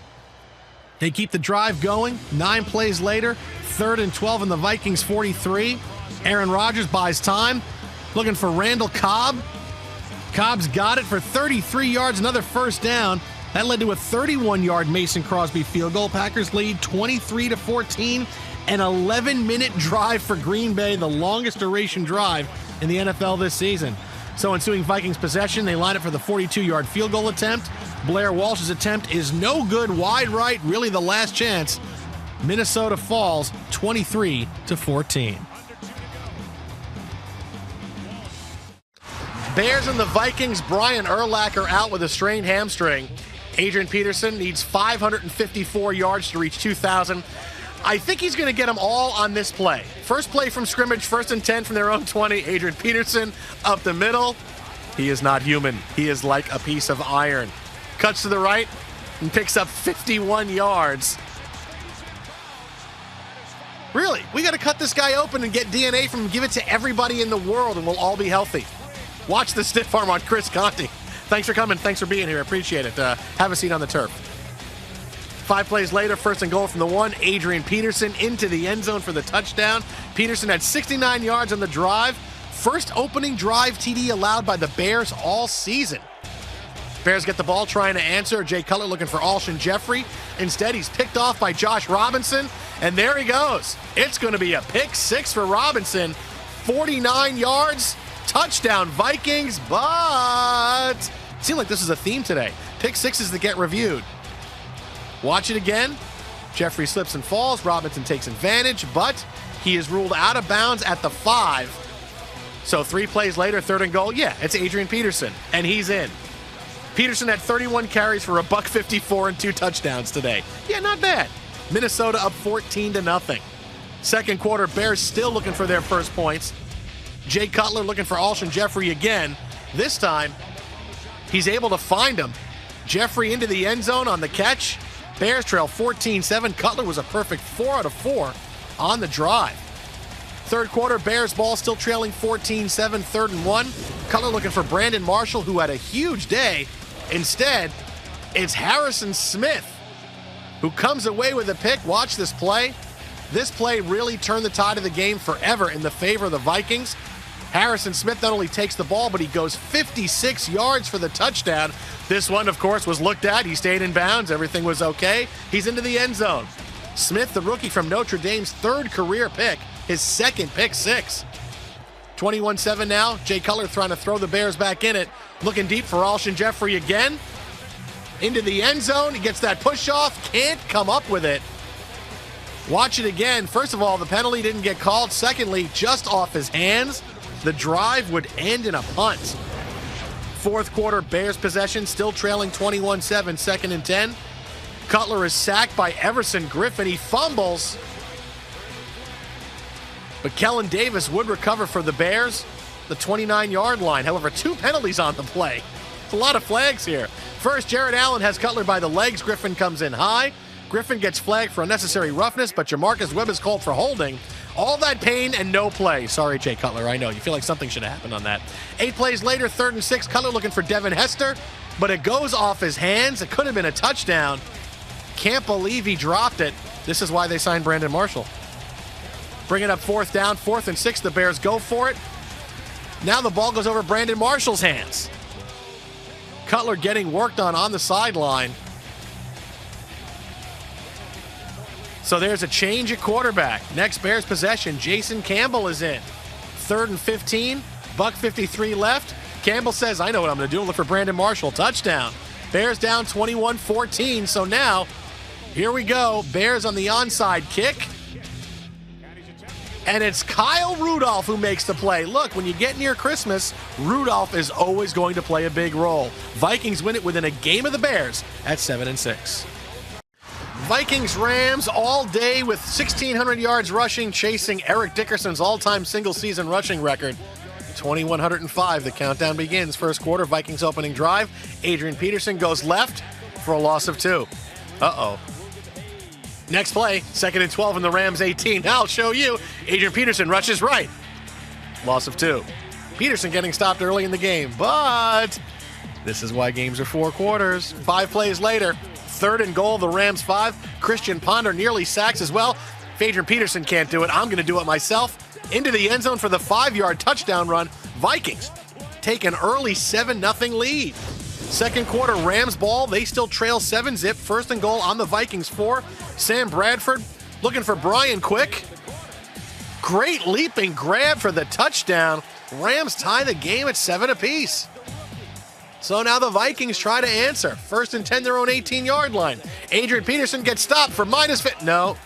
they keep the drive going. 9 plays later, 3rd and 12 in the Vikings 43. Aaron Rodgers buys time. Looking for Randall Cobb. Cobb's got it for 33 yards, another first down. That led to a 31-yard Mason Crosby field goal. Packers lead 23-14. An 11-minute drive for Green Bay, the longest duration drive in the NFL this season. So ensuing Vikings possession, they line up for the 42-yard field goal attempt. Blair Walsh's attempt is no good, wide right, really the last chance. Minnesota falls 23-14. Bears and the Vikings. Brian Urlacher out with a strained hamstring. Adrian Peterson needs 554 yards to reach 2,000. I think he's going to get them all on this play. First play from scrimmage, 1st and 10 from their own 20. Adrian Peterson up the middle. He is not human. He is like a piece of iron. cuts to the right, and picks up 51 yards. Really, we got to cut this guy open and get DNA from him, give it to everybody in the world, and we'll all be healthy. Watch the stiff arm on Chris Conte. Thanks for coming. Thanks for being here. Appreciate it. Have a seat on the turf. 5 plays later, 1st and goal from the 1. Adrian Peterson into the end zone for the touchdown. Peterson had 69 yards on the drive. First opening drive TD allowed by the Bears all season. Bears get the ball trying to answer. Jay Cutler looking for Alshon Jeffrey. Instead, he's picked off by Josh Robinson. And there he goes. It's going to be a pick 6 for Robinson. 49 yards. Touchdown Vikings. But it seems like this is a theme today. Pick 6s that get reviewed. Watch it again. Jeffrey slips and falls. Robinson takes advantage, but he is ruled out of bounds at the 5. So 3 plays later, 3rd and goal. Yeah, it's Adrian Peterson, and he's in. Peterson had 31 carries for $154 and 2 touchdowns today. Yeah, not bad. Minnesota up 14-0. Second quarter, Bears still looking for their first points. Jay Cutler looking for Alshon Jeffrey again. This time, he's able to find him. Jeffrey into the end zone on the catch. Bears trail 14-7. Cutler was a perfect 4 out of 4 on the drive. Third quarter, Bears ball still trailing 14-7, 3rd and 1. Cutler looking for Brandon Marshall, who had a huge day. Instead, it's Harrison Smith, who comes away with a pick. Watch this play. This play really turned the tide of the game forever in the favor of the Vikings. Harrison Smith not only takes the ball, but he goes 56 yards for the touchdown. This one, of course, was looked at. He stayed in bounds. Everything was okay. He's into the end zone. Smith, the rookie from Notre Dame's 3rd career pick, his 2nd pick 6. 21-7 now. Jay Cutler trying to throw the Bears back in it. Looking deep for Alshon Jeffrey again. Into the end zone. He gets that push off. Can't come up with it. Watch it again. First of all, the penalty didn't get called. Secondly, just off his hands, the drive would end in a punt. Fourth quarter, Bears possession, still trailing 21-7, 2nd and 10. Cutler is sacked by Everson Griffin. He fumbles. But Kellen Davis would recover for the Bears, the 29-yard line. However, 2 penalties on the play. It's a lot of flags here. First, Jared Allen has Cutler by the legs. Griffin comes in high. Griffin gets flagged for unnecessary roughness, but Jamarcus Webb is called for holding. All that pain and no play. Sorry, Jay Cutler, I know. You feel like something should have happened on that. 8 plays later, 3rd and 6. Cutler looking for Devin Hester, but it goes off his hands. It could have been a touchdown. Can't believe he dropped it. This is why they signed Brandon Marshall. Bring it up 4th down, 4th and 6. The Bears go for it. Now the ball goes over Brandon Marshall's hands. Cutler getting worked on the sideline. So there's a change at quarterback. Next Bears possession, Jason Campbell is in. 3rd and 15, $1:53 left. Campbell says, I know what I'm going to do. Look for Brandon Marshall. Touchdown. Bears down 21-14. So now, here we go. Bears on the onside kick. And it's Kyle Rudolph who makes the play. Look, when you get near Christmas, Rudolph is always going to play a big role. Vikings win it within a game of the Bears at 7-6. Vikings-Rams all day with 1,600 yards rushing, chasing Eric Dickerson's all-time single-season rushing record. 2,105. The countdown begins. First quarter, Vikings opening drive. Adrian Peterson goes left for a loss of 2. Uh-oh. Next play, 2nd and 12 in the Rams 18. Now I'll show you. Adrian Peterson rushes right. Loss of 2. Peterson getting stopped early in the game, but this is why games are 4 quarters. 5 plays later, 3rd and goal, the Rams 5. Christian Ponder nearly sacks as well. If Adrian Peterson can't do it, I'm going to do it myself. Into the end zone for the 5-yard touchdown run. Vikings take an early 7-0 lead. Second quarter, Rams ball. They still trail 7-zip. 1st and goal on the Vikings 4. Sam Bradford looking for Brian Quick. Great leaping grab for the touchdown. Rams tie the game at 7 apiece. So now the Vikings try to answer. 1st and 10, their own 18-yard line. Adrian Peterson gets stopped for -5. No.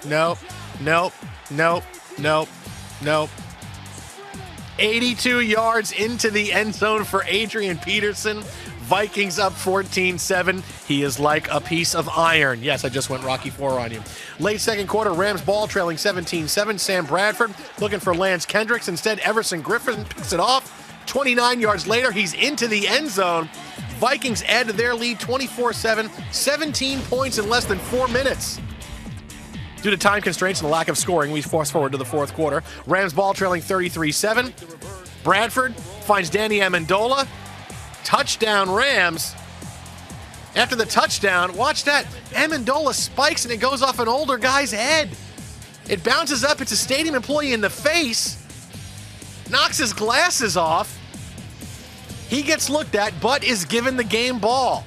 82 yards into the end zone for Adrian Peterson. Vikings up 14-7. He is like a piece of iron. Yes, I just went Rocky IV on you. Late second quarter, Rams ball trailing 17-7. Sam Bradford looking for Lance Kendricks. Instead, Everson Griffin picks it off. 29 yards later, he's into the end zone. Vikings add to their lead 24-7, 17 points in less than 4 minutes. Due to time constraints and the lack of scoring, we fast forward to the fourth quarter. Rams ball trailing 33-7. Bradford finds Danny Amendola. Touchdown Rams. After the touchdown, watch that. Amendola spikes and it goes off an older guy's head. It bounces up. It's a stadium employee in the face. Knocks his glasses off. He gets looked at, but is given the game ball.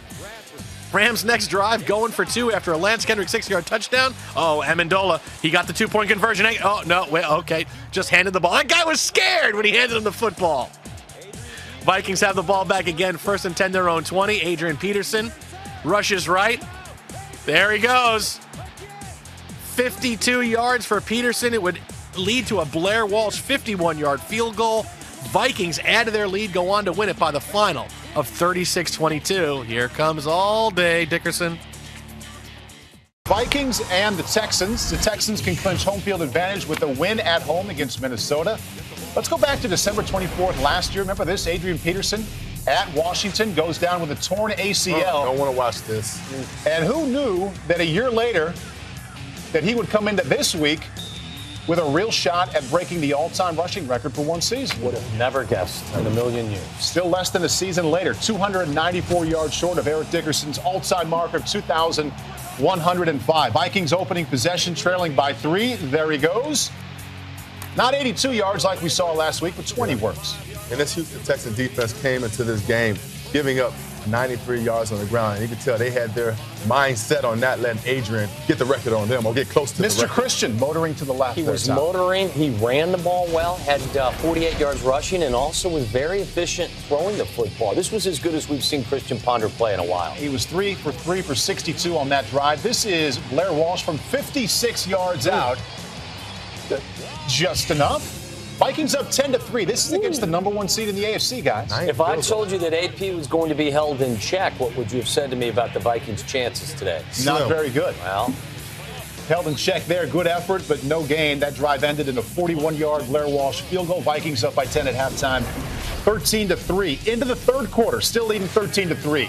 Rams' next drive going for 2 after a Lance Kendrick 6-yard touchdown. Oh, Amendola, he got the 2-point conversion. Oh, no, wait, okay. Just handed the ball. That guy was scared when he handed him the football. Vikings have the ball back again. 1st and 10, their own 20. Adrian Peterson rushes right. There he goes. 52 yards for Peterson. It would lead to a Blair Walsh 51-yard field goal. Vikings add to their lead, go on to win it by the final of 36-22. Here comes all day Dickerson. Vikings and the Texans. The Texans can clinch home field advantage with a win at home against Minnesota. Let's go back to December 24th last year. Remember this? Adrian Peterson at Washington goes down with a torn ACL. I don't want to watch this. And who knew that a year later that he would come into this week with a real shot at breaking the all-time rushing record for one season? Would have never guessed in a million years. Still less than a season later, 294 yards short of Eric Dickerson's all-time mark of 2,105. Vikings opening possession, trailing by 3. There he goes. Not 82 yards like we saw last week, but 20 works. And this Houston Texans defense came into this game giving up 93 yards on the ground. And you can tell they had their mindset on not letting Adrian get the record on them or get close to the record. Mr. Christian motoring to the left. He was motoring. He ran the ball well, had 48 yards rushing, and also was very efficient throwing the football. This was as good as we've seen Christian Ponder play in a while. He was 3 for 3 for 62 on that drive. This is Blair Walsh from 56 yards out. Just enough. Vikings up 10-3. This is against the #1 seed in the AFC, guys. If I told you that AP was going to be held in check, what would you have said to me about the Vikings' chances today? Not very good. Well, held in check there. Good effort, but no gain. That drive ended in a 41-yard Blair Walsh field goal. Vikings up by 10 at halftime, 13-3. Into the third quarter, still leading 13-3.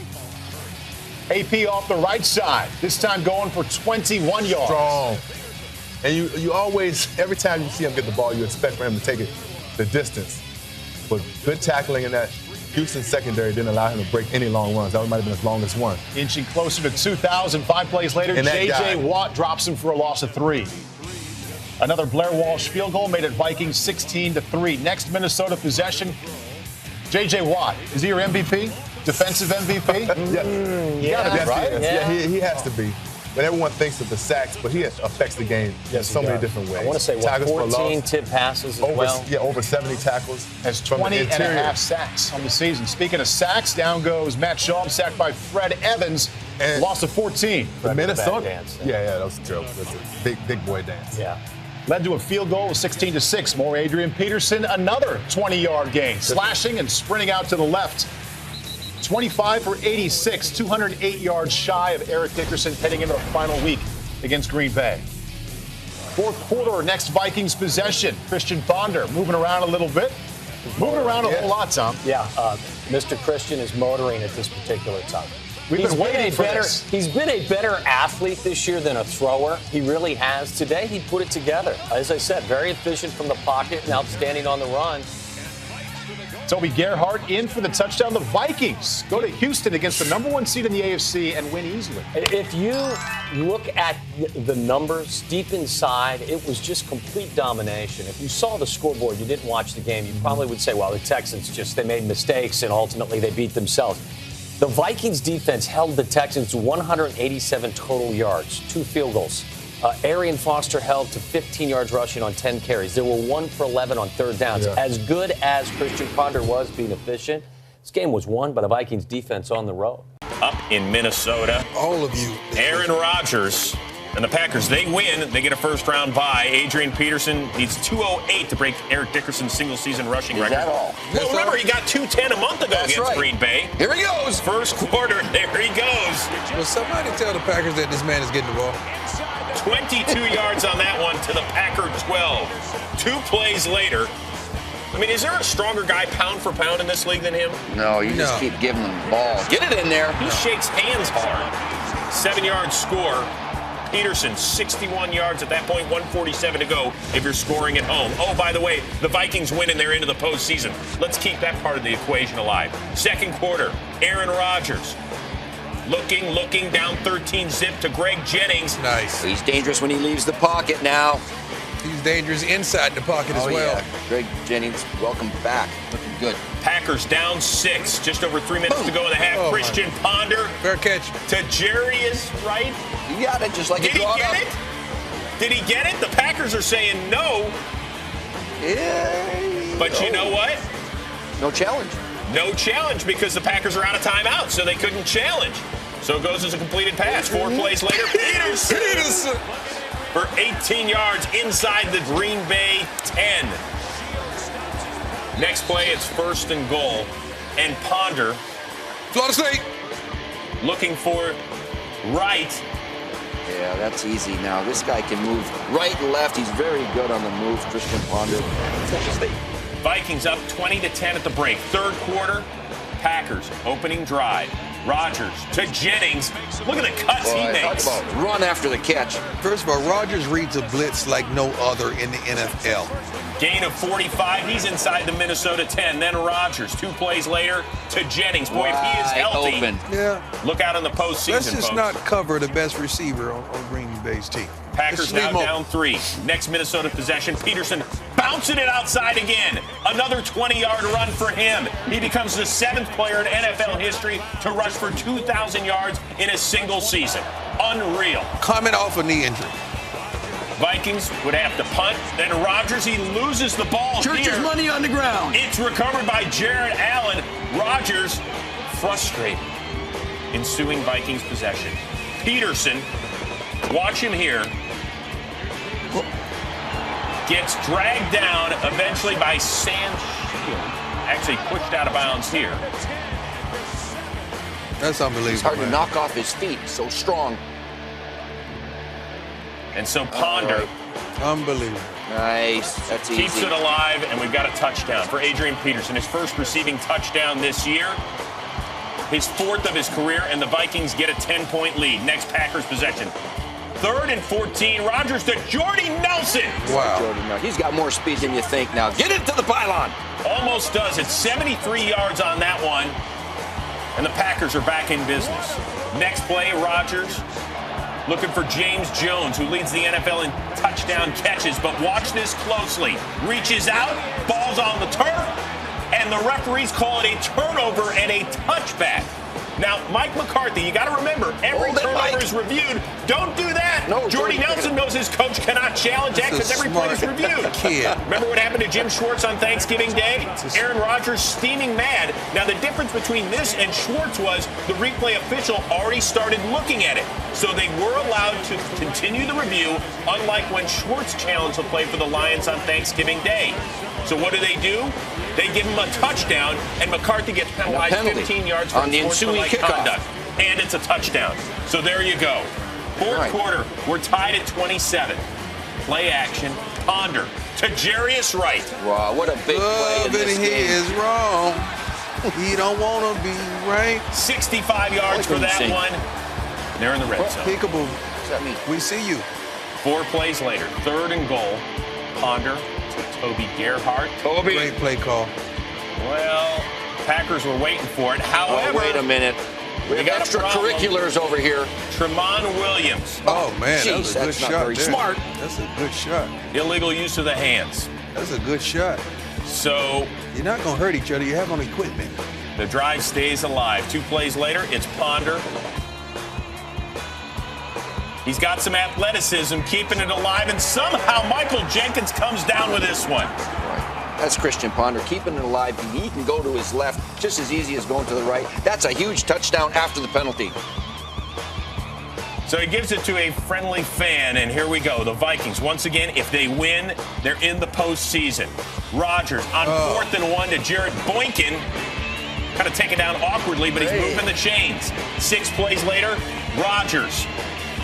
AP off the right side. This time going for 21 yards. Strong. And you always, every time you see him get the ball, you expect for him to take it the distance. But good tackling in that Houston secondary didn't allow him to break any long runs. That might have been his longest one. Inching closer to 2,000. 5 plays later, J.J. Watt drops him for a loss of 3. Another Blair Walsh field goal made it Vikings 16-3. Next Minnesota possession, J.J. Watt. Is he your MVP? Defensive MVP? Yeah, right? Yeah, he has to be. But everyone thinks of the sacks, but he affects the game in so many different ways. I want to say, 14 tip passes as well? Yeah, over 70 tackles. Has 20 and a half sacks on the season. Speaking of sacks, down goes Matt Schaub, sacked by Fred Evans, and loss of 14. Minnesota. Dance, yeah, that was terrible. That's a big boy dance. Yeah. Led to a field goal of 16-6. More Adrian Peterson, another 20-yard gain. Slashing and sprinting out to the left. 25 for 86, 208 yards shy of Eric Dickerson heading into the final week against Green Bay. Fourth quarter, next Vikings possession. Christian Ponder moving around a little bit. Moving around a whole lot, Tom. Yeah, Mr. Christian is motoring at this particular time. We've been waiting for this. He's been a better athlete this year than a thrower. He really has. Today, he put it together. As I said, very efficient from the pocket and outstanding on the run. Toby Gerhart in for the touchdown. The Vikings go to Houston against the #1 seed in the AFC and win easily. If you look at the numbers deep inside, it was just complete domination. If you saw the scoreboard, you didn't watch the game, you probably would say, well, the Texans they made mistakes and ultimately they beat themselves. The Vikings defense held the Texans to 187 total yards, 2 field goals. Arian Foster held to 15 yards rushing on 10 carries. There were 1 for 11 on third downs. Yeah. As good as Christian Ponder was being efficient, this game was won by the Vikings defense on the road. Up in Minnesota. All of you. Aaron Rodgers and the Packers, they win. They get a first-round bye. Adrian Peterson needs 208 to break Eric Dickerson's single-season rushing record. Is that all? Well, remember, he got 210 a month ago against Green Bay. Here he goes. First quarter, there he goes. Will somebody tell the Packers that this man is getting the ball? 22 yards on that one to the Packer 12. 2 plays later, I mean, is there a stronger guy pound for pound in this league than him? No, you just keep giving him the ball. Get it in there. He shakes hands hard. 7-yard score. Peterson, 61 yards at that point, 147 to go if you're scoring at home. Oh, by the way, the Vikings win and they're into the postseason. Let's keep that part of the equation alive. Second quarter, Aaron Rodgers. Looking, down 13 zip to Greg Jennings. Nice. He's dangerous when he leaves the pocket now. He's dangerous inside the pocket as well. Yeah. Greg Jennings, welcome back. Looking good. Packers down 6, just over 3 minutes to go in the half. Christian Ponder. Fair catch. To Jarius Wright. You got it, just like Did he brought up. Did he get it? The Packers are saying no. Yeah. But you know what? No challenge. No challenge because the Packers are out of timeout, so they couldn't challenge. So it goes as a completed pass. 4 plays later, Peterson for 18 yards inside the Green Bay 10. Next play, it's 1st and goal. And Ponder. Florida State. Looking for Wright. Yeah, that's easy now. This guy can move right and left. He's very good on the move, Christian Ponder. Vikings up 20-10 at the break. Third quarter, Packers opening drive. Rodgers to Jennings. Look at the cuts he makes. Talk about run after the catch. First of all, Rodgers reads a blitz like no other in the NFL. Gain of 45. He's inside the Minnesota 10. Then Rodgers. 2 plays later to Jennings. Boy, if he is healthy, look out in the postseason, Let's just folks. not cover the best receiver on Green Bay's team. Packers now down 3. Next Minnesota possession. Peterson bouncing it outside again. Another 20-yard run for him. He becomes the 7th player in NFL history to rush for 2,000 yards in a single season. Unreal. Coming off a knee injury. Vikings would have to punt. Then Rodgers, he loses the ball Church's money on the ground. It's recovered by Jared Allen. Rodgers frustrated. Ensuing Vikings possession. Peterson, watch him here, gets dragged down eventually by Sam Shield. Actually pushed out of bounds here. That's unbelievable. It's hard to knock off his feet. So strong. And so Ponder. Unbelievable. Nice. That's easy. Keeps it alive, and we've got a touchdown for Adrian Peterson. His first receiving touchdown this year. His 4th of his career, and the Vikings get a 10-point lead. Next Packers possession. 3rd and 14. Rodgers to Jordy Nelson. Wow. He's got more speed than you think now. Get it to the pylon. Almost does. It's 73 yards on that one. And the Packers are back in business. Next play, Rodgers looking for James Jones, who leads the NFL in touchdown catches. But watch this closely. Reaches out, ball's on the turf, and the referees call it a turnover and a touchback. Now, Mike McCarthy, you got to remember, every turnover is reviewed. Don't do that. No, Jordy Nelson knows his coach cannot challenge that because every play is reviewed. Kid. Remember what happened to Jim Schwartz on Thanksgiving Day? Aaron Rodgers steaming mad. Now, the difference between this and Schwartz was the replay official already started looking at it. So they were allowed to continue the review, unlike when Schwartz challenged the play for the Lions on Thanksgiving Day. So what do? They give him a touchdown, and McCarthy gets penalized 15 yards for on the ensuing kickoff. Conduct. And it's a touchdown. So there you go. Fourth quarter, we're tied at 27. Play action, Ponder to Jarius Wright. Wow, what a big play in this he game. is wrong. He don't want to be right. 65 yards for that one. They're in the red zone. Peekaboo. What's that mean? We see you. 4 plays later, 3rd and goal. Ponder to Toby Gerhart. Great play call. Well, Packers were waiting for it. However, wait a minute. We have got a extracurriculars over here. Tremont Williams. Oh, man, that was a good that's not shot very there. smart. That's a good shot. Illegal use of the hands. That's a good shot. So You're not going to hurt each other. You have on equipment. the drive stays alive. 2 plays later, it's Ponder. He's got some athleticism, keeping it alive, and somehow Michael Jenkins comes down with this one. That's Christian Ponder, keeping it alive. He can go to his left just as easy as going to the right. That's a huge touchdown after the penalty. So he gives it to a friendly fan, and here we go. The Vikings, once again, if they win, they're in the postseason. Rodgers on 4th and 1 to Jared Boykin. Kind of taken down awkwardly, but he's moving the chains. 6 plays later, Rodgers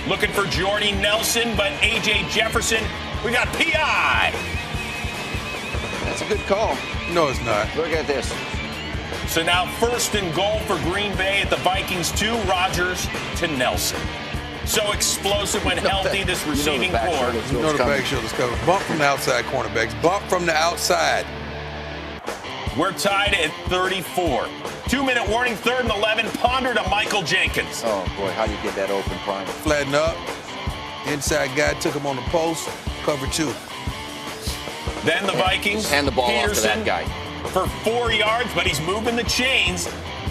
looking for Jordy Nelson, but A.J. Jefferson, we got P.I. That's a good call. No, it's not. Look at this. So now 1st and goal for Green Bay at the Vikings 2. Rodgers to Nelson. So explosive when healthy, this receiving core. You know the back shoulder's covered. Bump from the outside cornerbacks. Bump from the outside. We're tied at 34. 2-minute warning, 3rd and 11. Ponder to Michael Jenkins. Oh, boy, how do you get that open, Prime? Flatten up. Inside guy took him on the post. Cover 2. Then the Vikings. Hand the ball off to that guy. For 4 yards, but he's moving the chains.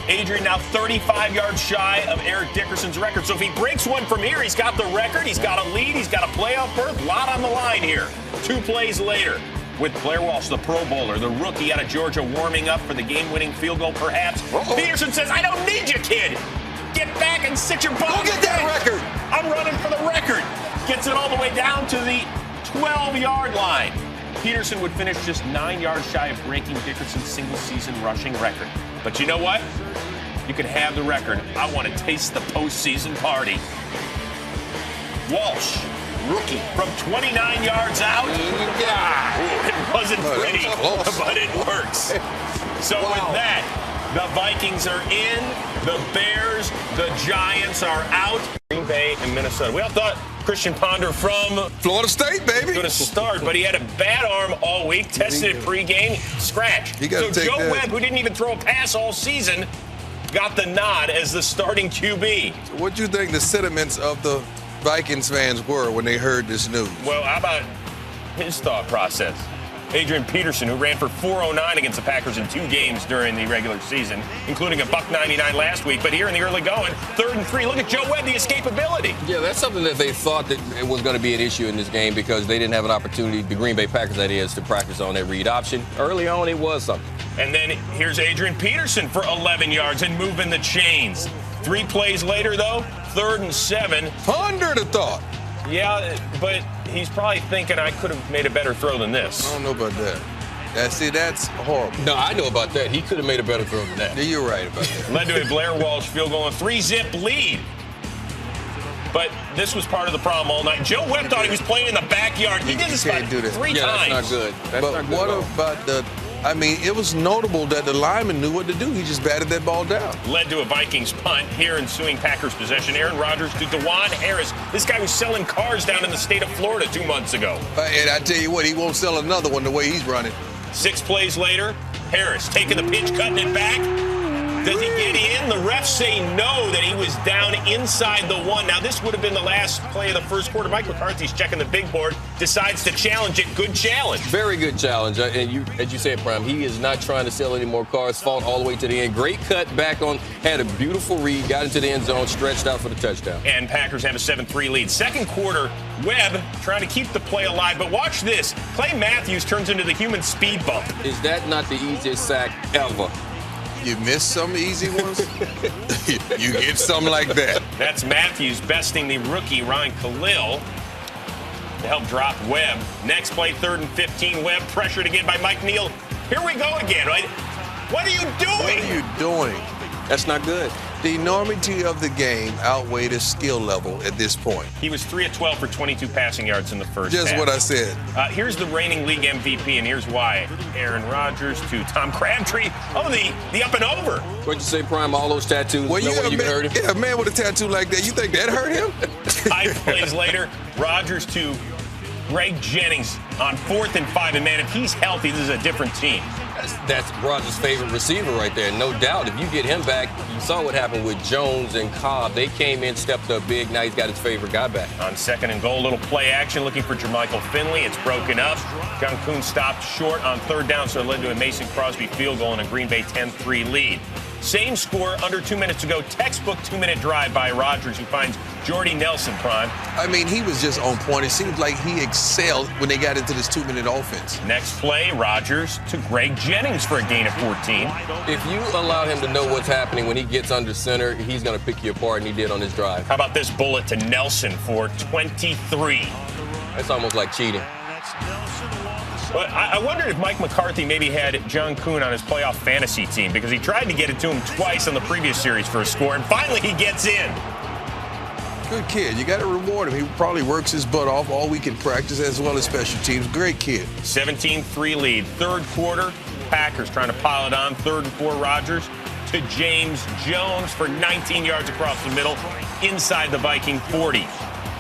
Adrian now 35 yards shy of Eric Dickerson's record. So if he breaks one from here, he's got the record, he's got a lead, he's got a playoff berth, a lot on the line here. 2 plays later, with Blair Walsh, the Pro Bowler, the rookie out of Georgia, warming up for the game-winning field goal, perhaps. Peterson says, I don't need you, kid. Get back and sit your butt. Go get that record. I'm running for the record. Gets it all the way down to the 12-yard line. Peterson would finish just 9 yards shy of breaking Dickerson's single-season rushing record. But you know what? You can have the record. I want to taste the postseason party. Walsh, rookie, from 29 yards out. It wasn't pretty, but it works. So with that, the Vikings are in, the Bears, the Giants are out. Green Bay and Minnesota. We all thought Christian Ponder from Florida State, baby, going to start, but he had a bad arm all week, tested it pregame, scratch. So Joe Webb, who didn't even throw a pass all season, got the nod as the starting QB. So what do you think the sentiments of the Vikings fans were when they heard this news? Well, how about his thought process? Adrian Peterson, who ran for 409 against the Packers in 2 games during the regular season, including a $1.99 last week. But here in the early going, 3rd and 3. Look at Joe Webb, the escapability. Yeah, that's something that they thought that it was going to be an issue in this game because they didn't have an opportunity, the Green Bay Packers, that is, to practice on that read option. Early on, it was something. And then here's Adrian Peterson for 11 yards and moving the chains. 3 plays later, though, 3rd and 7. Ponder the thought. Yeah, but he's probably thinking I could have made a better throw than this. I don't know about that. That's horrible. No, I know about that. He could have made a better throw than that. Yeah, you're right about that. Led to a Blair Walsh field goal and 3-zip lead. But this was part of the problem all night. Joe Webb thought he was playing in the backyard. He did this about 3 times. That's not good. That's but not good what about the... I mean, it was notable that the lineman knew what to do. He just batted that ball down. Led to a Vikings punt here ensuing Packers possession. Aaron Rodgers to DeJuan Harris. This guy was selling cars down in the state of Florida 2 months ago. And I tell you what, he won't sell another one the way he's running. 6 plays later, Harris taking the pitch, cutting it back. Does he get in? The refs say no, that he was down inside the 1. Now, this would have been the last play of the first quarter. Mike McCarthy's checking the big board, decides to challenge it. Good challenge. Very good challenge. And as you said, Prime, he is not trying to sell any more cars. Fought all the way to the end. Great cut back on, had a beautiful read, got into the end zone, stretched out for the touchdown. And Packers have a 7-3 lead. Second quarter, Webb trying to keep the play alive. But watch this. Clay Matthews turns into the human speed bump. Is that not the easiest sack ever? You miss some easy ones, you get something like that. That's Matthews besting the rookie Ryan Khalil to help drop Webb. Next play, 3rd and 15. Webb pressured again by Mike Neal. Here we go again, right? What are you doing? What are you doing? That's not good. The enormity of the game outweighed his skill level at this point. He was 3 of 12 for 22 passing yards in the first Just half. what I said. Here's the reigning league MVP, and here's why. Aaron Rodgers to Tom Crabtree. Oh, the up and over. What'd you say, Prime? All those tattoos? Well, No way you can hurt him? Yeah, a man with a tattoo like that, you think that hurt him? 5 plays later, Rodgers to Greg Jennings on 4th and 5. And, man, if he's healthy, this is a different team. That's Rodgers' favorite receiver right there, no doubt. If you get him back, you saw what happened with Jones and Cobb. They came in, stepped up big. Now he's got his favorite guy back. On 2nd and goal, little play action looking for Jermichael Finley. It's broken up. John Kuhn stopped short on 3rd down, so it led to a Mason Crosby field goal and a Green Bay 10-3 lead. Same score, under 2 minutes to go. Textbook 2-minute drive by Rodgers, who finds Jordy Nelson, Prime. I mean, he was just on point. It seemed like he excelled when they got into this 2-minute offense. Next play, Rodgers to Greg Jennings for a gain of 14. If you allow him to know what's happening when he gets under center, he's going to pick you apart, and he did on his drive. How about this bullet to Nelson for 23? That's almost like cheating. But I wondered if Mike McCarthy maybe had John Kuhn on his playoff fantasy team, because he tried to get it to him twice on the previous series for a score, and finally he gets in. Good kid. You got to reward him. He probably works his butt off all week in practice as well as special teams. Great kid. 17-3 lead. 3rd quarter, Packers trying to pile it on. 3rd and 4, Rodgers to James Jones for 19 yards across the middle inside the Viking 40.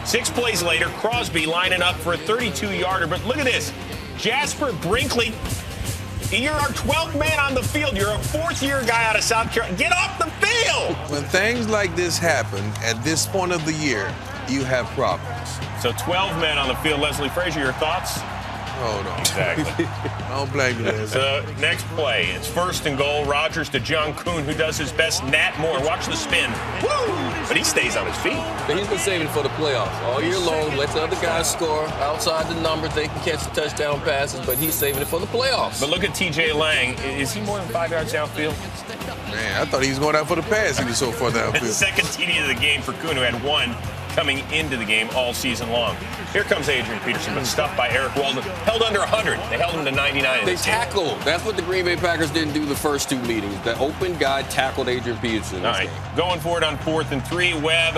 6 plays later, Crosby lining up for a 32-yarder. But look at this. Jasper Brinkley, you're our 12th man on the field. You're a 4th-year guy out of South Carolina. Get off the field! When things like this happen at this point of the year, you have problems. So 12 men on the field. Leslie Frazier, your thoughts? Hold on. Exactly. Don't blame me, Leslie. So next play, it's 1st and goal. Rodgers to John Kuhn, who does his best. Nat Moore, watch the spin. Woo! But he stays on his feet. But he's been saving for the playoffs all year long. Let the other guys score outside the numbers. They can catch the touchdown passes, but he's saving it for the playoffs. But look at T.J. Lang. Is he more than 5 yards downfield? Man, I thought he was going out for the pass. He was so far downfield. Second TD of the game for Kuhn, who had 1 coming into the game all season long. Here comes Adrian Peterson, but stuffed by Eric Walden. Held under 100. They held him to 99. They tackled. That's what the Green Bay Packers didn't do the first 2 meetings. The open guy tackled Adrian Peterson. All right, going for it on 4th and 3. Webb.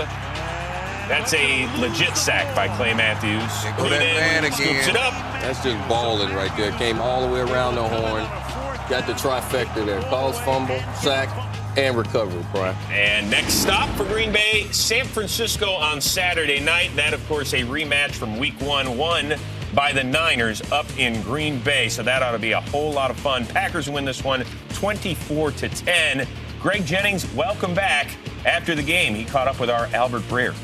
That's a legit sack by Clay Matthews. Go that man again. Scoops it up. That's just balling right there. Came all the way around the horn. Got the trifecta there. Calls fumble, sack, and recovery, Brian. And next stop for Green Bay, San Francisco on Saturday night. That, of course, a rematch from Week 1, won by the Niners up in Green Bay. So that ought to be a whole lot of fun. Packers win this one 24-10. Greg Jennings, welcome back. After the game, he caught up with our Albert Breer.